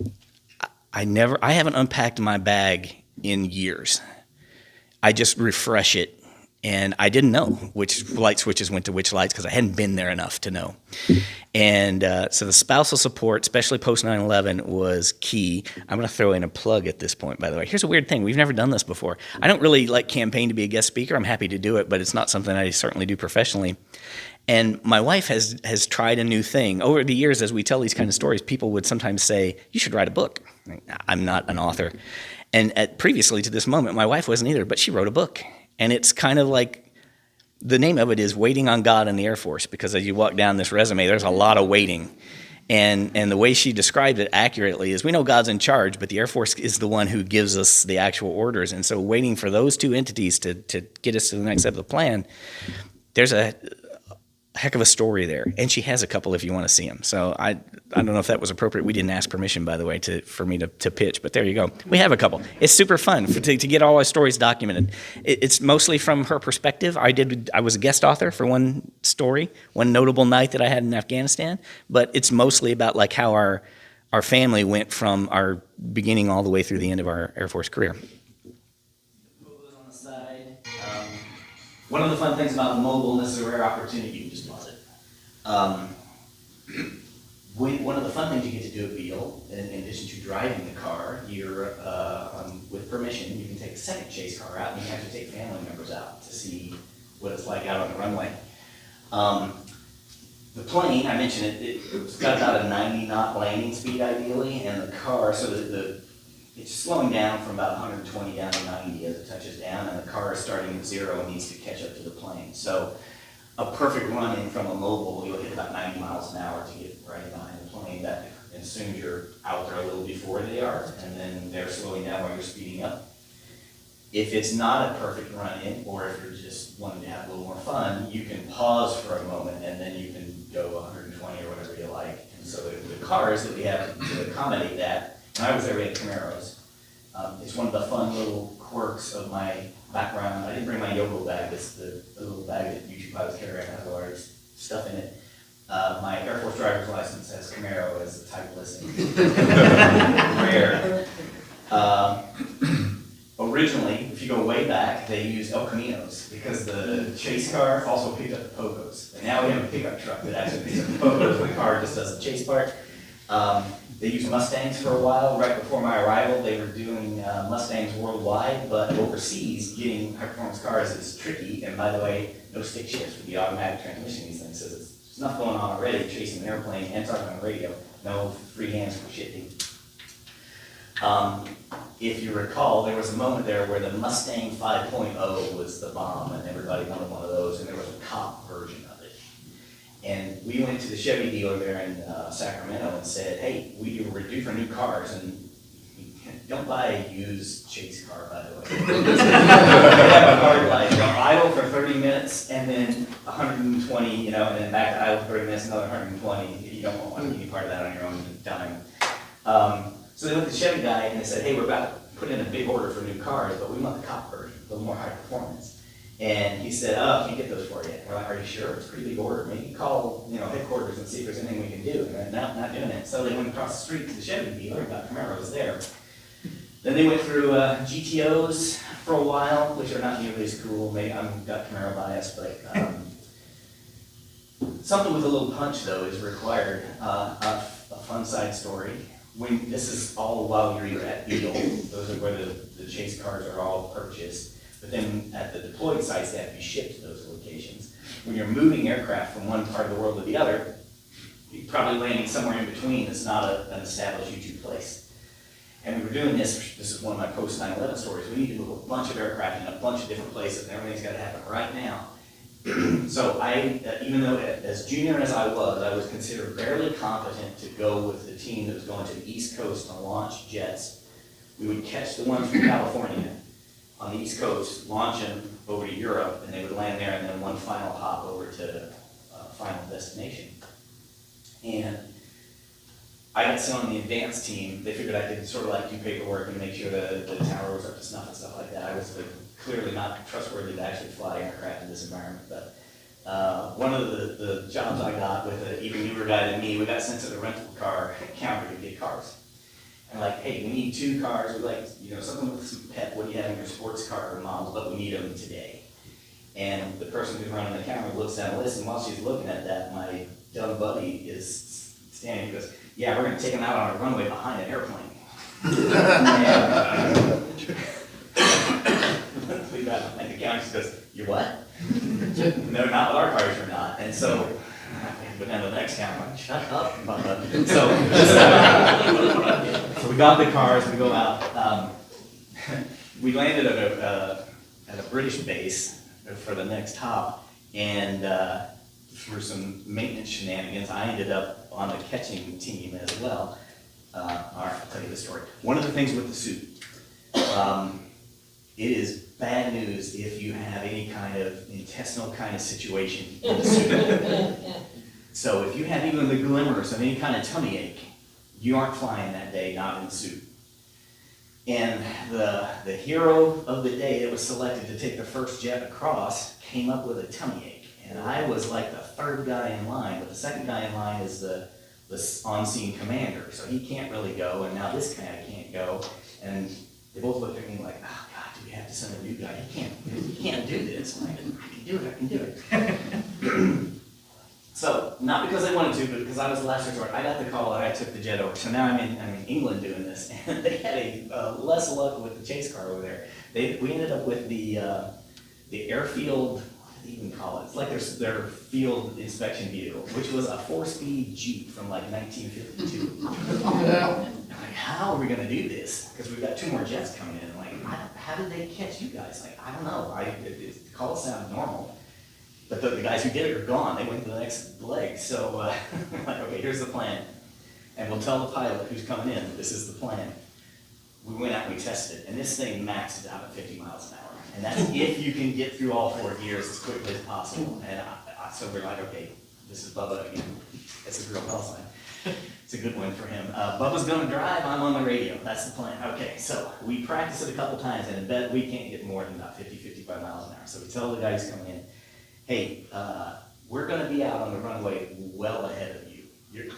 I haven't unpacked my bag in years. I just refresh it. And I didn't know which light switches went to which lights because I hadn't been there enough to know. And so the spousal support, especially post 9/11, was key. I'm going to throw in a plug at this point, by the way. Here's a weird thing. We've never done this before. I don't really like campaign to be a guest speaker. I'm happy to do it, but it's not something I certainly do professionally. And my wife has tried a new thing. Over the years, as we tell these kind of stories, people would sometimes say, you should write a book. I'm not an author. And previously to this moment, my wife wasn't either, but she wrote a book. And it's kind of like, the name of it is Waiting on God in the Air Force, because as you walk down this resume, there's a lot of waiting. And the way she described it accurately is, we know God's in charge, but the Air Force is the one who gives us the actual orders. And so waiting for those two entities to get us to the next step of the plan, there's a heck of a story there. And she has a couple if you want to see them. So I don't know if that was appropriate. We didn't ask permission, by the way, for me to pitch, but there you go. We have a couple. It's super fun to get all our stories documented. It's mostly from her perspective. I was a guest author for one story, one notable night that I had in Afghanistan, but it's mostly about like how our family went from our beginning all the way through the end of our Air Force career. On the side. One of the fun things about mobile, and this is a rare opportunity, you can just pause it. One of the fun things you get to do at Beale, in addition to driving the car, you're, with permission, you can take a second chase car out, and you have to take family members out to see what it's like out on the runway. The plane, I mentioned it's got about a 90-knot landing speed ideally, and the car, so it's slowing down from about 120 down to 90 as it touches down, and the car is starting at 0 and needs to catch up to the plane. So a perfect run-in from a mobile, you'll hit about 90 miles an hour to get right behind the plane. That, as soon as you're out there a little before they are, and then they're slowing down while you're speeding up. If it's not a perfect run-in, or if you're just wanting to have a little more fun, you can pause for a moment, and then you can go 120 or whatever you like. And so the cars that we have to accommodate that, when I was there, we had Camaros. It's one of the fun little quirks of my background. I didn't bring my yoga bag. It's the little bag that usually pilots carry around, has a large stuff in it. My Air Force driver's license has Camaro as the type listing. Rare. Originally, if you go way back, they used El Caminos because the chase car also picked up the Pogos. And now we have a pickup truck that actually picks up the Pogos, and the car just does the chase part. They used Mustangs for a while. Right before my arrival, they were doing Mustangs worldwide, but overseas, getting high-performance cars is tricky. And by the way, no stick shifts with the automatic transmission. These things, so there's enough going on already, chasing an airplane and talking on the radio. No free hands for shifting. If you recall, there was a moment there where the Mustang 5.0 was the bomb, and everybody wanted one of those, and there was a cop version of it. And we went to the Chevy dealer there in Sacramento and said, hey, we're due for new cars, and don't buy a used chase car, by the way. They have a hard life. They'll idle for 30 minutes, and then 120, and then back to idle for 30 minutes, another 120. You don't want any part of that on your own dime. So they went to the Chevy guy and they said, hey, we're about to put in a big order for new cars, but we want the cop version, a little more high performance. And he said, oh, can't get those for you. And we're like, are you sure? It's a pretty big order. Maybe call headquarters and see if there's anything we can do. And they're not doing it. So they went across the street to the Chevy dealer and got Camaros there. Then they went through GTOs for a while, which are not nearly as cool. Maybe I've got Camaro bias, but something with a little punch, though, is required. A fun side story. This is all while you're at Beale. Those are where the chase cars are all purchased. But then at the deployed sites, they have to be shipped to those locations. When you're moving aircraft from one part of the world to the other, you're probably landing somewhere in between that's not an established U-2 place. And we were doing this is one of my post 9/11 stories. We need to move a bunch of aircraft in a bunch of different places, and everything's got to happen right now. So even though as junior as I was considered barely competent to go with the team that was going to the East Coast to launch jets. We would catch the ones from California on the East Coast, launch them over to Europe, and they would land there, and then one final hop over to final destination. And I got sent on the advanced team. They figured I could sort of like do paperwork and make sure the tower was up to snuff and stuff like that. I was clearly not trustworthy to actually fly aircraft in this environment. But one of the jobs I got with an even newer guy than me, we got sent to the rental car counter to get cars. And like, hey, we need 2 cars. We like, something with some pep. What do you have in your sports car models? But we need them today. And the person who's running the counter looks down the list, and while she's looking at that, my dumb buddy is standing. He goes, "Yeah, we're going to take them out on a runway behind an airplane." And the counter goes, "You what?" "No, not with our cars, you're not." And so, but then the next counter, I'm like, "Shut up, Bubba." So we got the cars, we go out. We landed at a British base for the next hop, and through some maintenance shenanigans, I ended up on the catching team as well. All right, I'll tell you the story. One of the things with the suit, it is bad news if you have any kind of intestinal kind of situation in the suit. So if you have even the glimmers of any kind of tummy ache, you aren't flying that day, not in the suit. And the hero of the day that was selected to take the first jet across came up with a tummy ache. And I was like the 3rd guy in line, but the 2nd guy in line is the on-scene commander. So he can't really go, and now this guy can't go. And they both looked at me like, "Oh God, do we have to send a new guy? He can't do this." I'm like, I can do it. So, not because I wanted to, but because I was the last resort. I got the call and I took the jet over. So now I'm in England doing this, and they had a less luck with the chase car over there. We ended up with the airfield, what do they even call it? It's like their field inspection vehicle, which was a 4-speed Jeep from like 1952. I'm like, how are we gonna do this? Because we've got 2 more jets coming in. I'm like, how did they catch you guys? Like, I don't know. The call sounded normal. But the guys who did it are gone. They went to the next leg. So I'm like, okay, here's the plan. And we'll tell the pilot who's coming in, this is the plan. We went out and we tested it. And this thing maxes out at 50 miles an hour. And that's if you can get through all 4 gears as quickly as possible. And so we're like, okay, this is Bubba again. It's a real call sign. It's a good one for him. Bubba's going to drive. I'm on the radio. That's the plan. Okay, so we practiced it a couple times, and I bet we can't get more than about 50, 55 miles an hour. So we tell the guy who's coming in, hey, we're going to be out on the runway well ahead of you.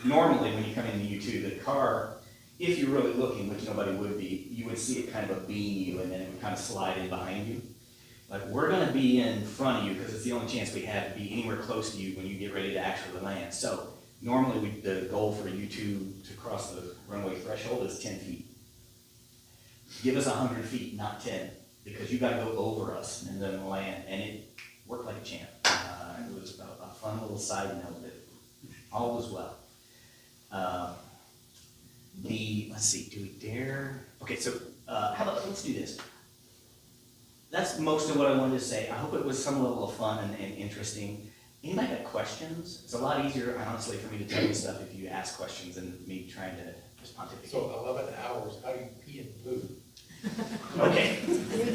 Normally, when you come into U2, the car, if you're really looking, which nobody would be, you would see it kind of beam you, and then it would kind of slide in behind you. Like, we're going to be in front of you because it's the only chance we have to be anywhere close to you when you get ready to actually land. So normally, the goal for U2 to cross the runway threshold is 10 feet. Give us 100 feet, not 10, because you got to go over us and then land, and it worked like a champ. It was a fun little side note that all was well. Let's see, do we dare? Okay, so how about, let's do this. That's most of what I wanted to say. I hope it was some level of fun and interesting. Anybody got questions? It's a lot easier, honestly, for me to tell you stuff if you ask questions than me trying to just pontificate. So 11 hours, how do you pee and poo? Okay,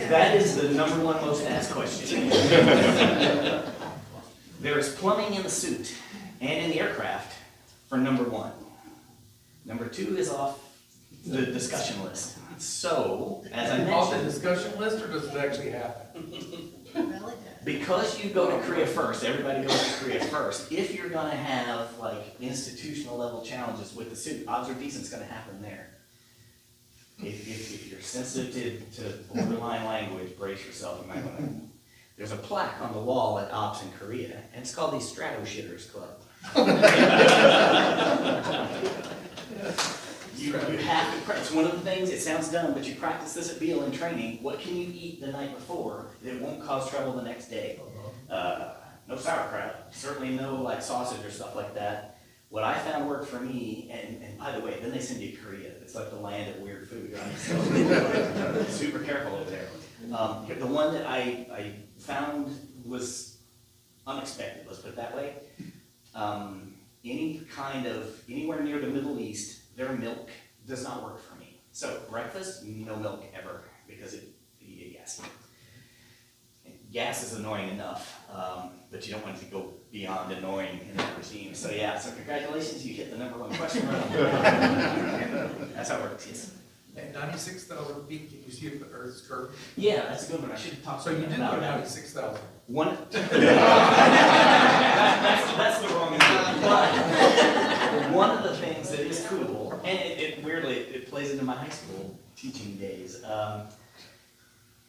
that is the #1 most asked question. There is plumbing in the suit and in the aircraft for #1. #2 is off the discussion list. So, as I Off the mentioned, discussion list, or does it actually happen? because you go to Korea first, everybody goes to Korea first. If you're going to have like institutional level challenges with the suit, odds are decent it's going to happen there. If you're sensitive to borderline language, brace yourself. You might want to. There's a plaque on the wall at Ops in Korea, and it's called the Strato Shitters Club. You have to, it's one of the things, it sounds dumb, but you practice this at BLM training. What can you eat the night before that won't cause trouble the next day? No sauerkraut, certainly no like sausage or stuff like that. What I found worked for me, and by the way, then they send you to Korea. It's like the land of weird food, right? So super careful over there. The one that I found was unexpected, let's put it that way. Anywhere near the Middle East, their milk does not work for me. So breakfast, no milk ever, because you get gassy. Gas is annoying enough, but you don't want it to go beyond annoying in that regime. So yeah, so congratulations, you hit the #1 question right. That's how it works, yes. At 96,000 feet, can you see if the Earth's curved? Yeah, that's a good one, I should have talked So you did about go that. 96,000. One. That's the wrong answer. But one of the things that is cool, and it weirdly, it plays into my high school teaching days.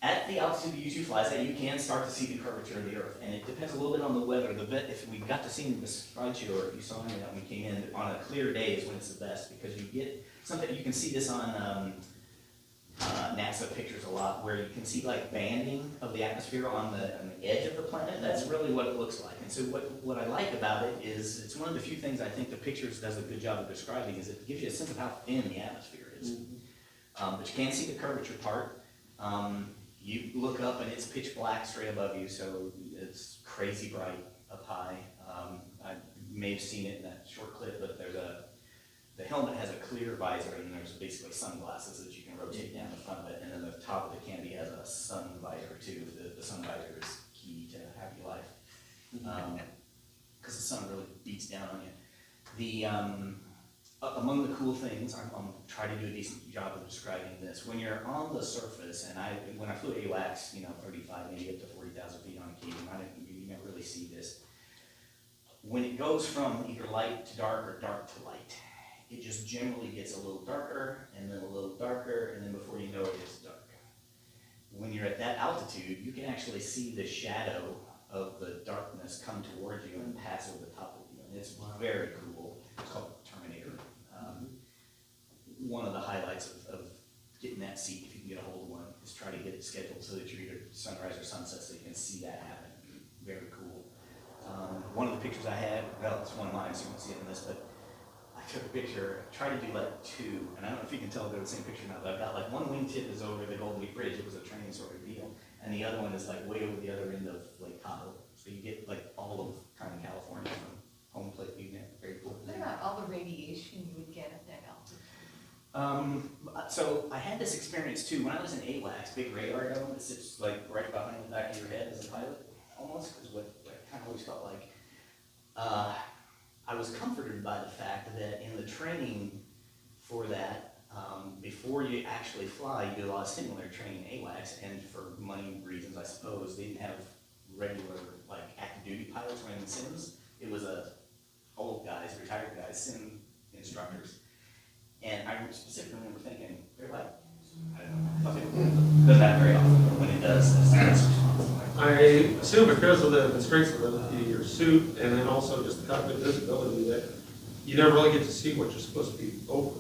At the altitude U-2 flies at, you can start to see the curvature of the Earth, and it depends a little bit on the weather. If we got to see in the slideshow, or if you saw me when we came in, on a clear day is when it's the best, because you get something, you can see this on NASA pictures a lot, where you can see like banding of the atmosphere on the edge of the planet. That's really what it looks like. And so what I like about it is, it's one of the few things I think the pictures does a good job of describing, is it gives you a sense of how thin the atmosphere is. But you can't see the curvature part. You look up and it's pitch black straight above you, so it's crazy bright up high. I may have seen it in that short clip, but the helmet has a clear visor, and there's basically sunglasses that you can rotate down the front of it, and then the top of the canopy has a sun visor too. The sun visor is key to happy life, because the sun really beats down on you. Among the cool things, I'm trying to do a decent job of describing this. When you're on the surface, and when I flew AWACS, 35, maybe up to 40,000 feet on occasion, you never really see this. When it goes from either light to dark or dark to light, it just generally gets a little darker, and then a little darker, and then before you know it, it's dark. When you're at that altitude, you can actually see the shadow of the darkness come towards you and pass over the top of you, and it's very cool. It's called Terminator. One of the highlights of getting that seat, if you can get a hold of one, is try to get it scheduled so that you're either sunrise or sunset, so you can see that happen. Very cool. One of the pictures I had, well, it's one of mine, so you won't see it in this, but I took a picture, tried to do like two, and I don't know if you can tell they're the same picture or not, but I've got like one wingtip is over the Golden Gate Bridge, it was a training sort of deal, and the other one is like way over the other end of Lake Tahoe. So you get like all of kind of California from home plate view. Very cool. What about all the radiation you would get at that altitude? So I had this experience too, when I was in AWACS, big radar dome that sits like right behind the back of your head as a pilot, almost, is what I kind of always felt like. I was comforted by the fact that in the training for that, before you actually fly, you do a lot of simulator training in AWACS, and for money reasons, I suppose, they didn't have regular like active duty pilots running sims. It was old guys, retired guys, sim instructors. And I specifically remember thinking, they're like, I don't know, it doesn't happen very often, but when it does, that's responsible. I assume because of the constraints of your suit, and then also just the cockpit visibility, that you never really get to see what you're supposed to be over.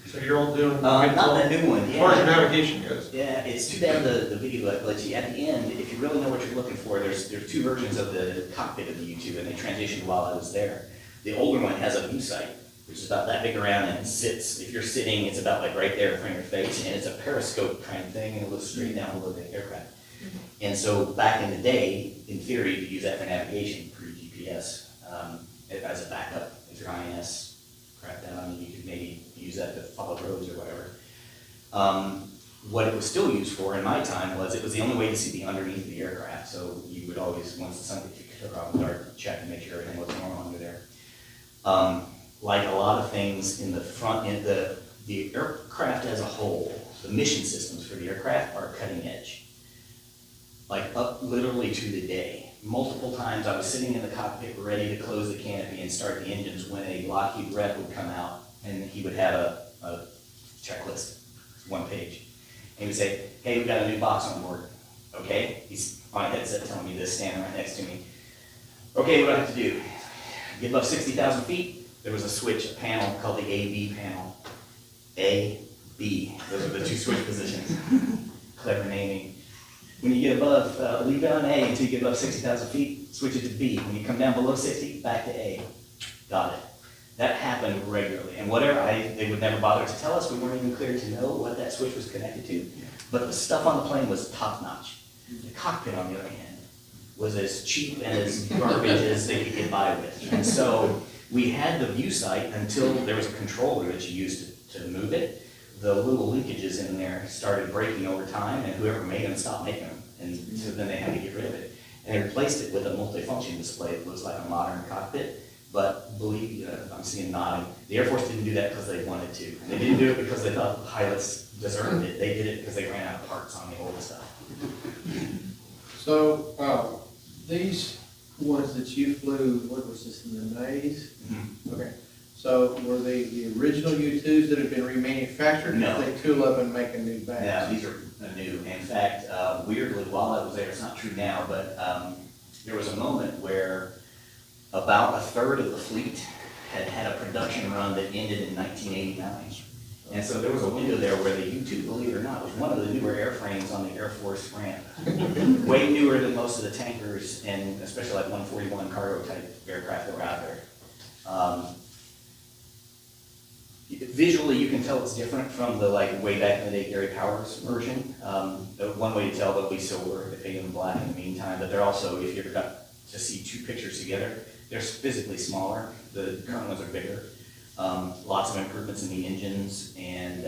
So you're all doing. Not the new one, As far as your yeah. navigation goes. Yeah, it's too bad the video lets you, at the end, if you really know what you're looking for, there's two versions of the cockpit of the U-2, and they transitioned while I was there. The older one has a view sight, which is about that big around, and it sits, if you're sitting, it's about like right there in front of your face, and it's a periscope kind of thing, and it looks straight down below the aircraft. And so back in the day, in theory, you could use that for navigation, pre-GPS, as a backup. If your INS crapped down, you could maybe use that to follow roads or whatever. What it was still used for in my time was, it was the only way to see the underneath of the aircraft, so you would always, once the sun took off the dark, check and make sure everything was normal under there. Like a lot of things in the front end, the aircraft as a whole, the mission systems for the aircraft are cutting edge. Like up literally to the day. Multiple times I was sitting in the cockpit ready to close the canopy and start the engines when a Lockheed rep would come out, and he would have a checklist, one page. And he would say, hey, we've got a new box on board. Okay, he's on a headset telling me this, standing right next to me. Okay, what do I have to do? Get above 60,000 feet, there was a switch, a panel called the A-B panel. A, B, those are the two switch positions. Clever naming. When you get above, leave it on A until you get above 60,000 feet, switch it to B. When you come down below 60, back to A. Got it. That happened regularly. And they would never bother to tell us. We weren't even clear to know what that switch was connected to. But the stuff on the plane was top notch. The cockpit, on the other hand, was as cheap and as garbage as they could get by with. And so we had the view sight until there was a controller that you used to move it. The little linkages in there started breaking over time, and whoever made them stopped making them. And so then they had to get rid of it. And they replaced it with a multifunction display that looks like a modern cockpit. But I'm seeing nodding, the Air Force didn't do that because they wanted to. They didn't do it because they thought the pilots deserved it. They did it because they ran out of parts on the old stuff. So, these ones that you flew, what was this, in the Mays? Okay, so were they the original U-2s that have been remanufactured? No. Or did they tool up and make a new batch? Yeah, these are new. In fact, weirdly, while I was there, it's not true now, but there was a moment where about a third of the fleet had a production run that ended in 1989. And so there was a window there where the U-2, believe it or not, was one of the newer airframes on the Air Force ramp. Way newer than most of the tankers, and especially like 141 cargo type aircraft that were out there. Visually, you can tell it's different from the way back in the day Gary Powers version. One way to tell, they'll be silver, they painted them black in the meantime, but they're also, if you ever got to see two pictures together, they're physically smaller. The current ones are bigger. Lots of improvements in the engines and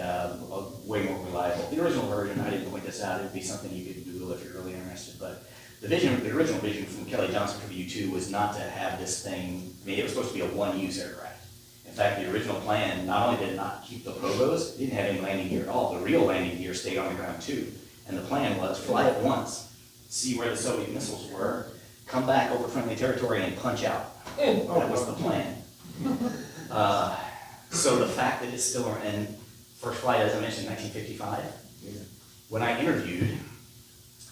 way more reliable. The original version, I didn't point this out, it'd be something you could Google if you're really interested, but the original vision from Kelly Johnson for the U-2 was not to have this thing, I mean, it was supposed to be a one-use aircraft. In fact, the original plan, not only did it not keep the Progos, it didn't have any landing gear at all. The real landing gear stayed on the ground too. And the plan was fly it once, see where the Soviet missiles were, come back over friendly territory and punch out. That was the plan. So the fact that it's still in first flight, as I mentioned, 1955, when I interviewed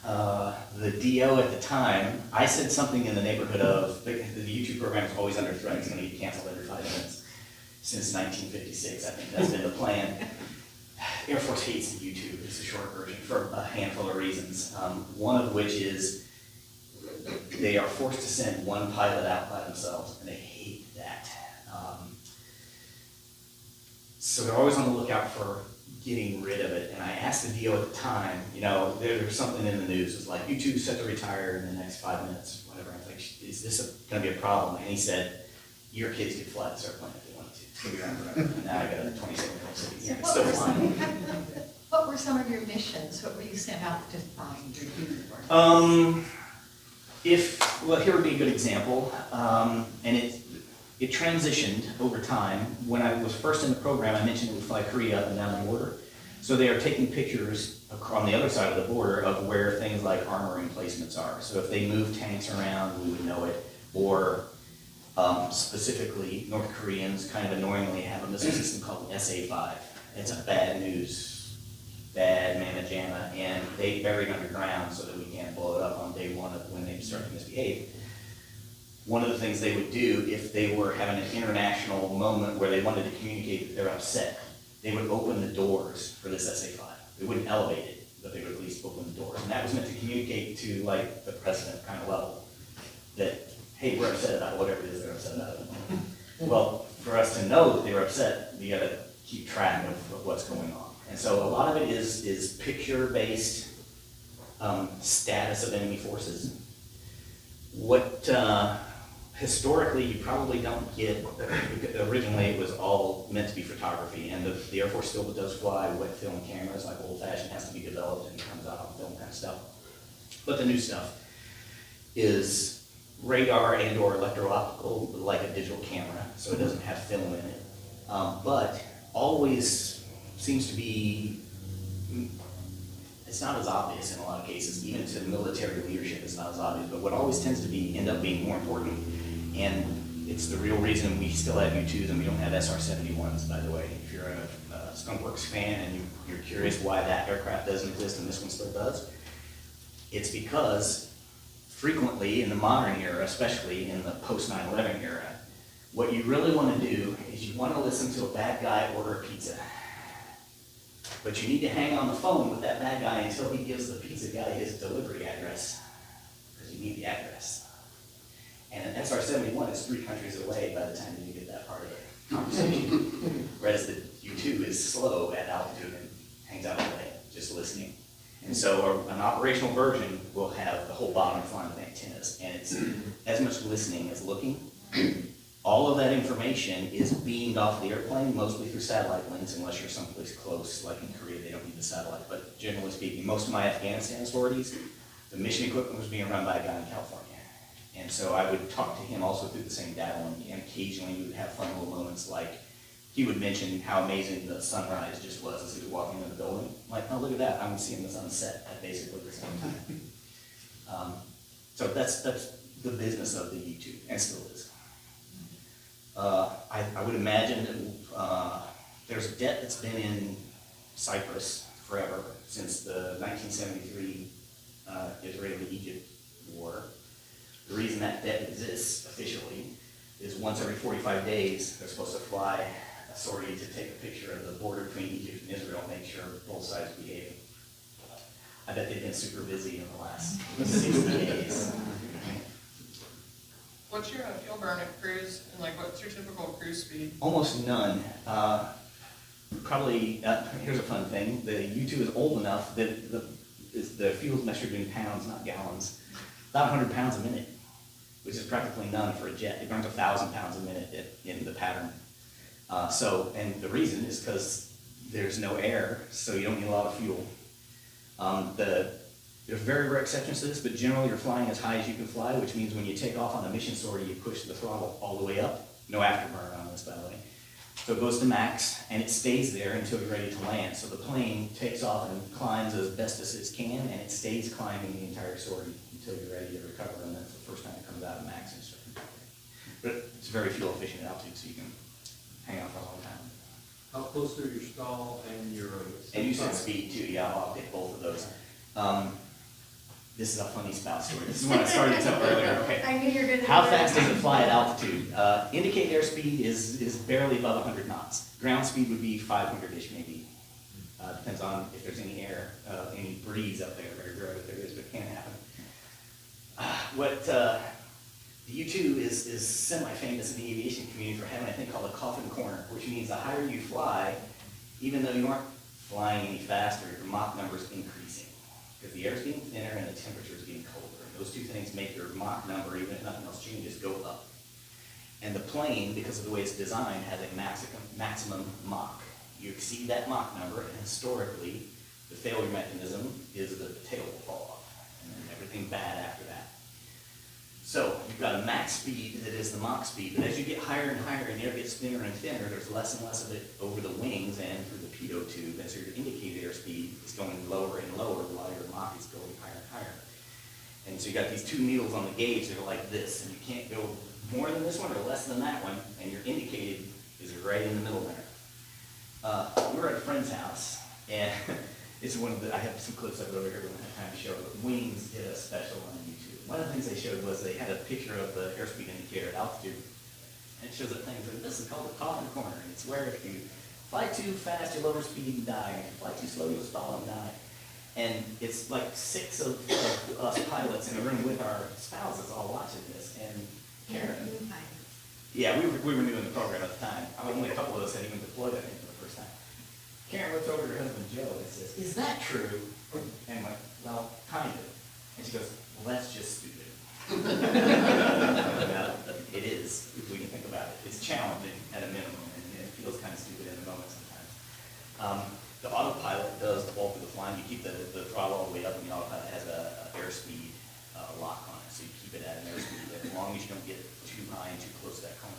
the DO at the time, I said something in the neighborhood of, the U-2 program is always under threat, it's going to get canceled every 5 minutes. Since 1956, I think that's been the plan. Air Force hates the U-2, it's a short version, for a handful of reasons. One of which is they are forced to send one pilot out by themselves, and they hate that. So they're always on the lookout for getting rid of it. And I asked the DO at the time, there was something in the news, it was like, U-2 set to retire in the next 5 minutes, whatever. I was like, is this going to be a problem? And he said, your kids could fly this airplane if they wanted to. It's going to be around forever. And now I got a 27-year-old sitting here, it's still flying. What were some of your missions? What were you sent out to find or do? Well, here would be a good example, and it transitioned over time. When I was first in the program, I mentioned we fly Korea up and down the border. So they are taking pictures on the other side of the border of where things like armor emplacements are. So if they move tanks around, we would know it. Or specifically, North Koreans kind of annoyingly have a missile system called SA-5. It's a bad mamma jamma, and they buried underground so that we can't blow it up on day one of when they start to misbehave. One of the things they would do if they were having an international moment where they wanted to communicate that they're upset, they would open the doors for this SA-5. They wouldn't elevate it, but they would at least open the doors. And that was meant to communicate to the president kind of level that, hey, we're upset about whatever it is they're upset about. Well, for us to know that they were upset, we got to keep track of what's going on. And so a lot of it is picture-based status of enemy forces. What historically you probably don't get, originally it was all meant to be photography, and the Air Force still does fly wet film cameras, like old-fashioned, has to be developed and comes out on film kind of stuff. But the new stuff is radar and or electro-optical, like a digital camera, so it doesn't have film in it. But always seems to be, it's not as obvious in a lot of cases, even to military leadership it's not as obvious, but what always tends to end up being more important, and it's the real reason we still have U-2s and we don't have SR-71s, by the way. If you're a Skunk Works fan and you're curious why that aircraft doesn't exist and this one still does, it's because frequently in the modern era, especially in the post 9/11 era, what you really want to do is you want to listen to a bad guy order a pizza. But you need to hang on the phone with that bad guy until he gives the pizza guy his delivery address, because you need the address. And an SR-71 is 3 countries away by the time you get that part of the conversation. Whereas the U-2 is slow at altitude and hangs out all day, just listening. And so an operational version will have the whole bottom flying with antennas. as much listening as looking. All of that information is beamed off the airplane, mostly through satellite links, unless you're someplace close, like in Korea, they don't need the satellite. But generally speaking, most of my Afghanistan stories, the mission equipment was being run by a guy in California. And so I would talk to him also through the same data link, and occasionally we would have fun little moments like he would mention how amazing the sunrise just was as he was walking in the building. Like, oh, look at that, I'm seeing the sunset at basically the same time. So that's the business of the U2, and still is. I would imagine that there's a debt that's been in Cyprus forever, since the 1973 Israeli-Egypt war. The reason that debt exists officially is once every 45 days, they're supposed to fly a sortie to take a picture of the border between Egypt and Israel, make sure both sides behave. I bet they've been super busy in the last 60 days. What's your fuel burn at cruise, and like what's your typical cruise speed? Almost none. Probably, here's a fun thing, the U2 is old enough that the fuel's measured in pounds, not gallons. About 100 pounds a minute, which is practically none for a jet. It burns 1,000 pounds a minute in the pattern. And the reason is because there's no air, so you don't need a lot of fuel. There's very rare exceptions to this, but generally you're flying as high as you can fly, which means when you take off on the mission sortie, you push the throttle all the way up. No afterburner on this, by the way. So it goes to max, and it stays there until you're ready to land. So the plane takes off and climbs as best as it can, and it stays climbing the entire sortie until you're ready to recover, and that's the first time it comes out of max and stuff. But it's very fuel efficient at altitude, so you can hang out for a long time. How close are your stall and your? And you said speed too, yeah, I'll hit both of those. This is a funny spout story. This is what I started to tell earlier, okay. I knew you were gonna. How fast does it fly at altitude? Indicated airspeed is barely above 100 knots. Ground speed would be 500-ish maybe. Depends on if there's any air, any breeze up there. Very rare that there is, but it can happen. The U2 is semi-famous in the aviation community for having a thing called a coffin corner, which means the higher you fly, even though you aren't flying any faster, your Mach number is increasing. Because the air is getting thinner and the temperature is getting colder. And those two things make your Mach number, even if nothing else changes, go up. And the plane, because of the way it's designed, has a maximum Mach. You exceed that Mach number, and historically, the failure mechanism is that the tail will fall off, and then everything bad after that. So you've got a max speed that is the Mach speed, but as you get higher and higher and the air gets thinner and thinner, there's less and less of it over the wings and through the pitot tube, and so your indicated airspeed is going lower and lower while your Mach is going higher and higher. And so you got these two needles on the gauge that are like this, and you can't go more than this one or less than that one, and your indicated is right in the middle there. We were at a friend's house, and it's one of the, I have some clips of it over here, we don't have time to show it, but Wings did a special on YouTube. One of the things they showed was they had a picture of the airspeed indicator at altitude, and it shows a thing, and this is called the coffin corner, and it's where if you fly too fast, you'll overspeed and die, and if you fly too slow, you'll stall and die. And it's like 6 of us pilots in a room with our spouses all watching this, and Karen. Yeah, we were new in the program at the time. Only a couple of us had even deployed, I think, for the first time. Karen looks over to her husband, Joe, and says, "Is that true?" And I'm like, "Well, kind of." And she goes, "Well, that's just stupid." It is, if we can think about it. It's challenging at a minimum, and it feels kind of stupid in the moment sometimes. The autopilot does the bulk of the flying. You keep the throttle all the way up, and the autopilot has a airspeed lock on it, so you keep it at an airspeed. As long as you don't get too high and too close to that corner,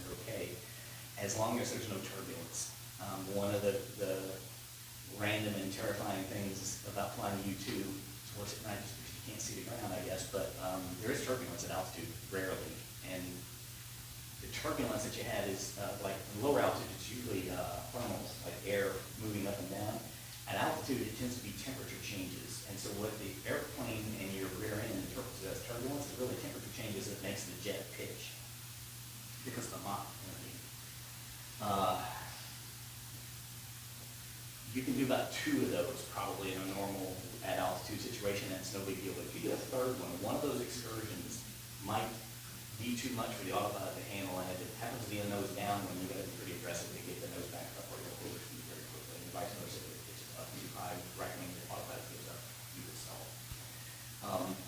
you're okay. As long as there's no turbulence. One of the random and terrifying things about flying U2, it's worse at night just because you can't see the ground, I guess, but there is turbulence at altitude, rarely. And the turbulence that you had is like lower altitude, it's usually thermals, like air moving up and down. At altitude, it tends to be temperature changes. And so what the airplane and your rear end interprets as turbulence is really temperature changes that makes the jet pitch because of the Mach. You can do about 2 of those probably in a normal at altitude situation, and it's no big deal. But if you get a third one of those excursions might be too much for the autopilot to handle, and if it happens to be a nose down, when you got to be pretty aggressive to get the nose back up or go over speed very quickly, and vice versa. If it's up too high, recommend the autopilot goes up, you would stall.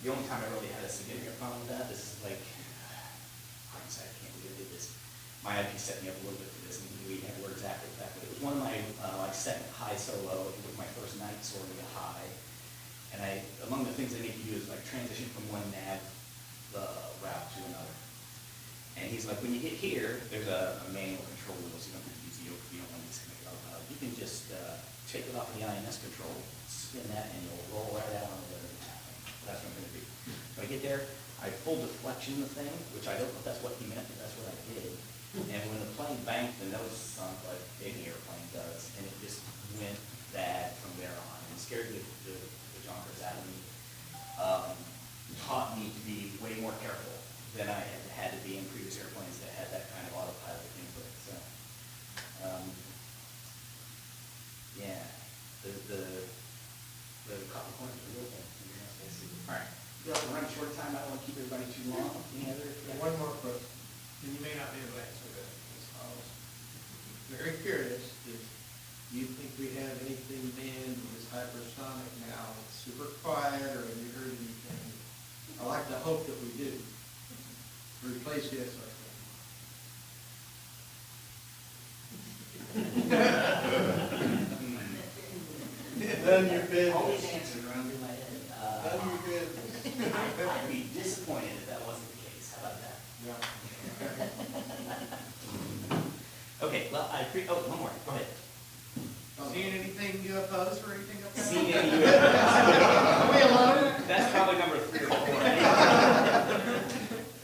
The only time I really had a significant problem with that, this is like these, like when you get here, there's a manual control wheel, so you don't have to use the yoke, you don't want to disconnect it all. You can just take it off the INS control, spin that, and you'll roll right out on the other path. That's what I'm going to do. So I get there, I full deflection the thing, which I don't know if that's what he meant, but that's what I did. And when the plane banked, the nose sunk like any airplane does, and it just went bad from there on. And scared the junkers out of me. Taught me to be way more careful than I had to be in previous airplanes that had that kind of autopilot input. So, yeah, the couple points are real thing. All right, we're running short time. I don't want to keep everybody too long. Any other? Yeah. One more question, and you may not be able to answer this. I was very curious, do you think we have anything manned that is hypersonic now? It's super quiet, or have you heard anything? I like to hope that we do. Replace the SR. None of your business. All these answers run through my head. None of your business. I'd be disappointed if that wasn't the case. How about that? Yeah. Okay, well, one more. Go ahead. Seeing anything UFOs or anything up there? Seen any UFOs? Are we alone? That's probably number 3 or 4.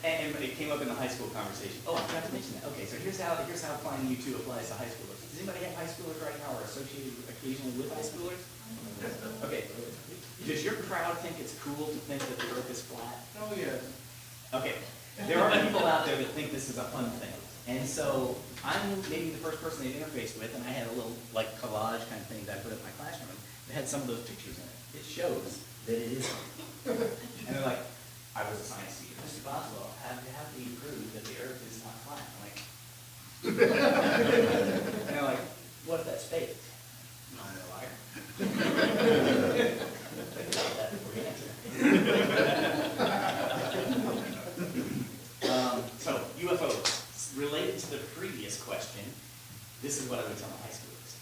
And it came up in the high school conversation. Oh, I forgot to mention that. Okay, so here's how flying U2 applies to high schoolers. Does anybody have high schoolers right now or associated occasionally with high schoolers? Okay. Does your crowd think it's cool to think that the earth is flat? Oh, yes. Okay. There are people out there that think this is a fun thing. And so I'm maybe the first person they've interfaced with, and I had a little like collage kind of thing that I put up in my classroom that had some of those pictures in it. It shows that it is. And they're like, I was a science teacher. Mr. Boswell, how do you prove that the earth is not flat? I'm like, and they're like, what if that's fake? I'm a liar. Think about that before you answer. So, UFOs. Related to the previous question, this is what I would tell my high schoolers.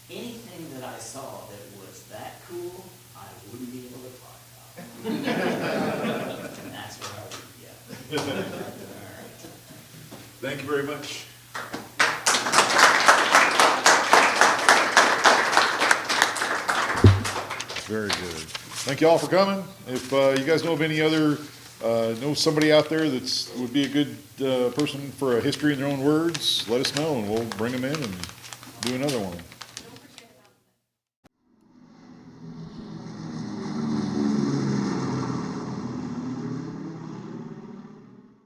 Anything that I saw that was that cool, I wouldn't be able to talk about. And that's where I would be at. All right. Thank you very much. Very good. Thank you all for coming. If you guys know of any other, know somebody out there that's would be a good person for a history in their own words, let us know and we'll bring them in and do another one.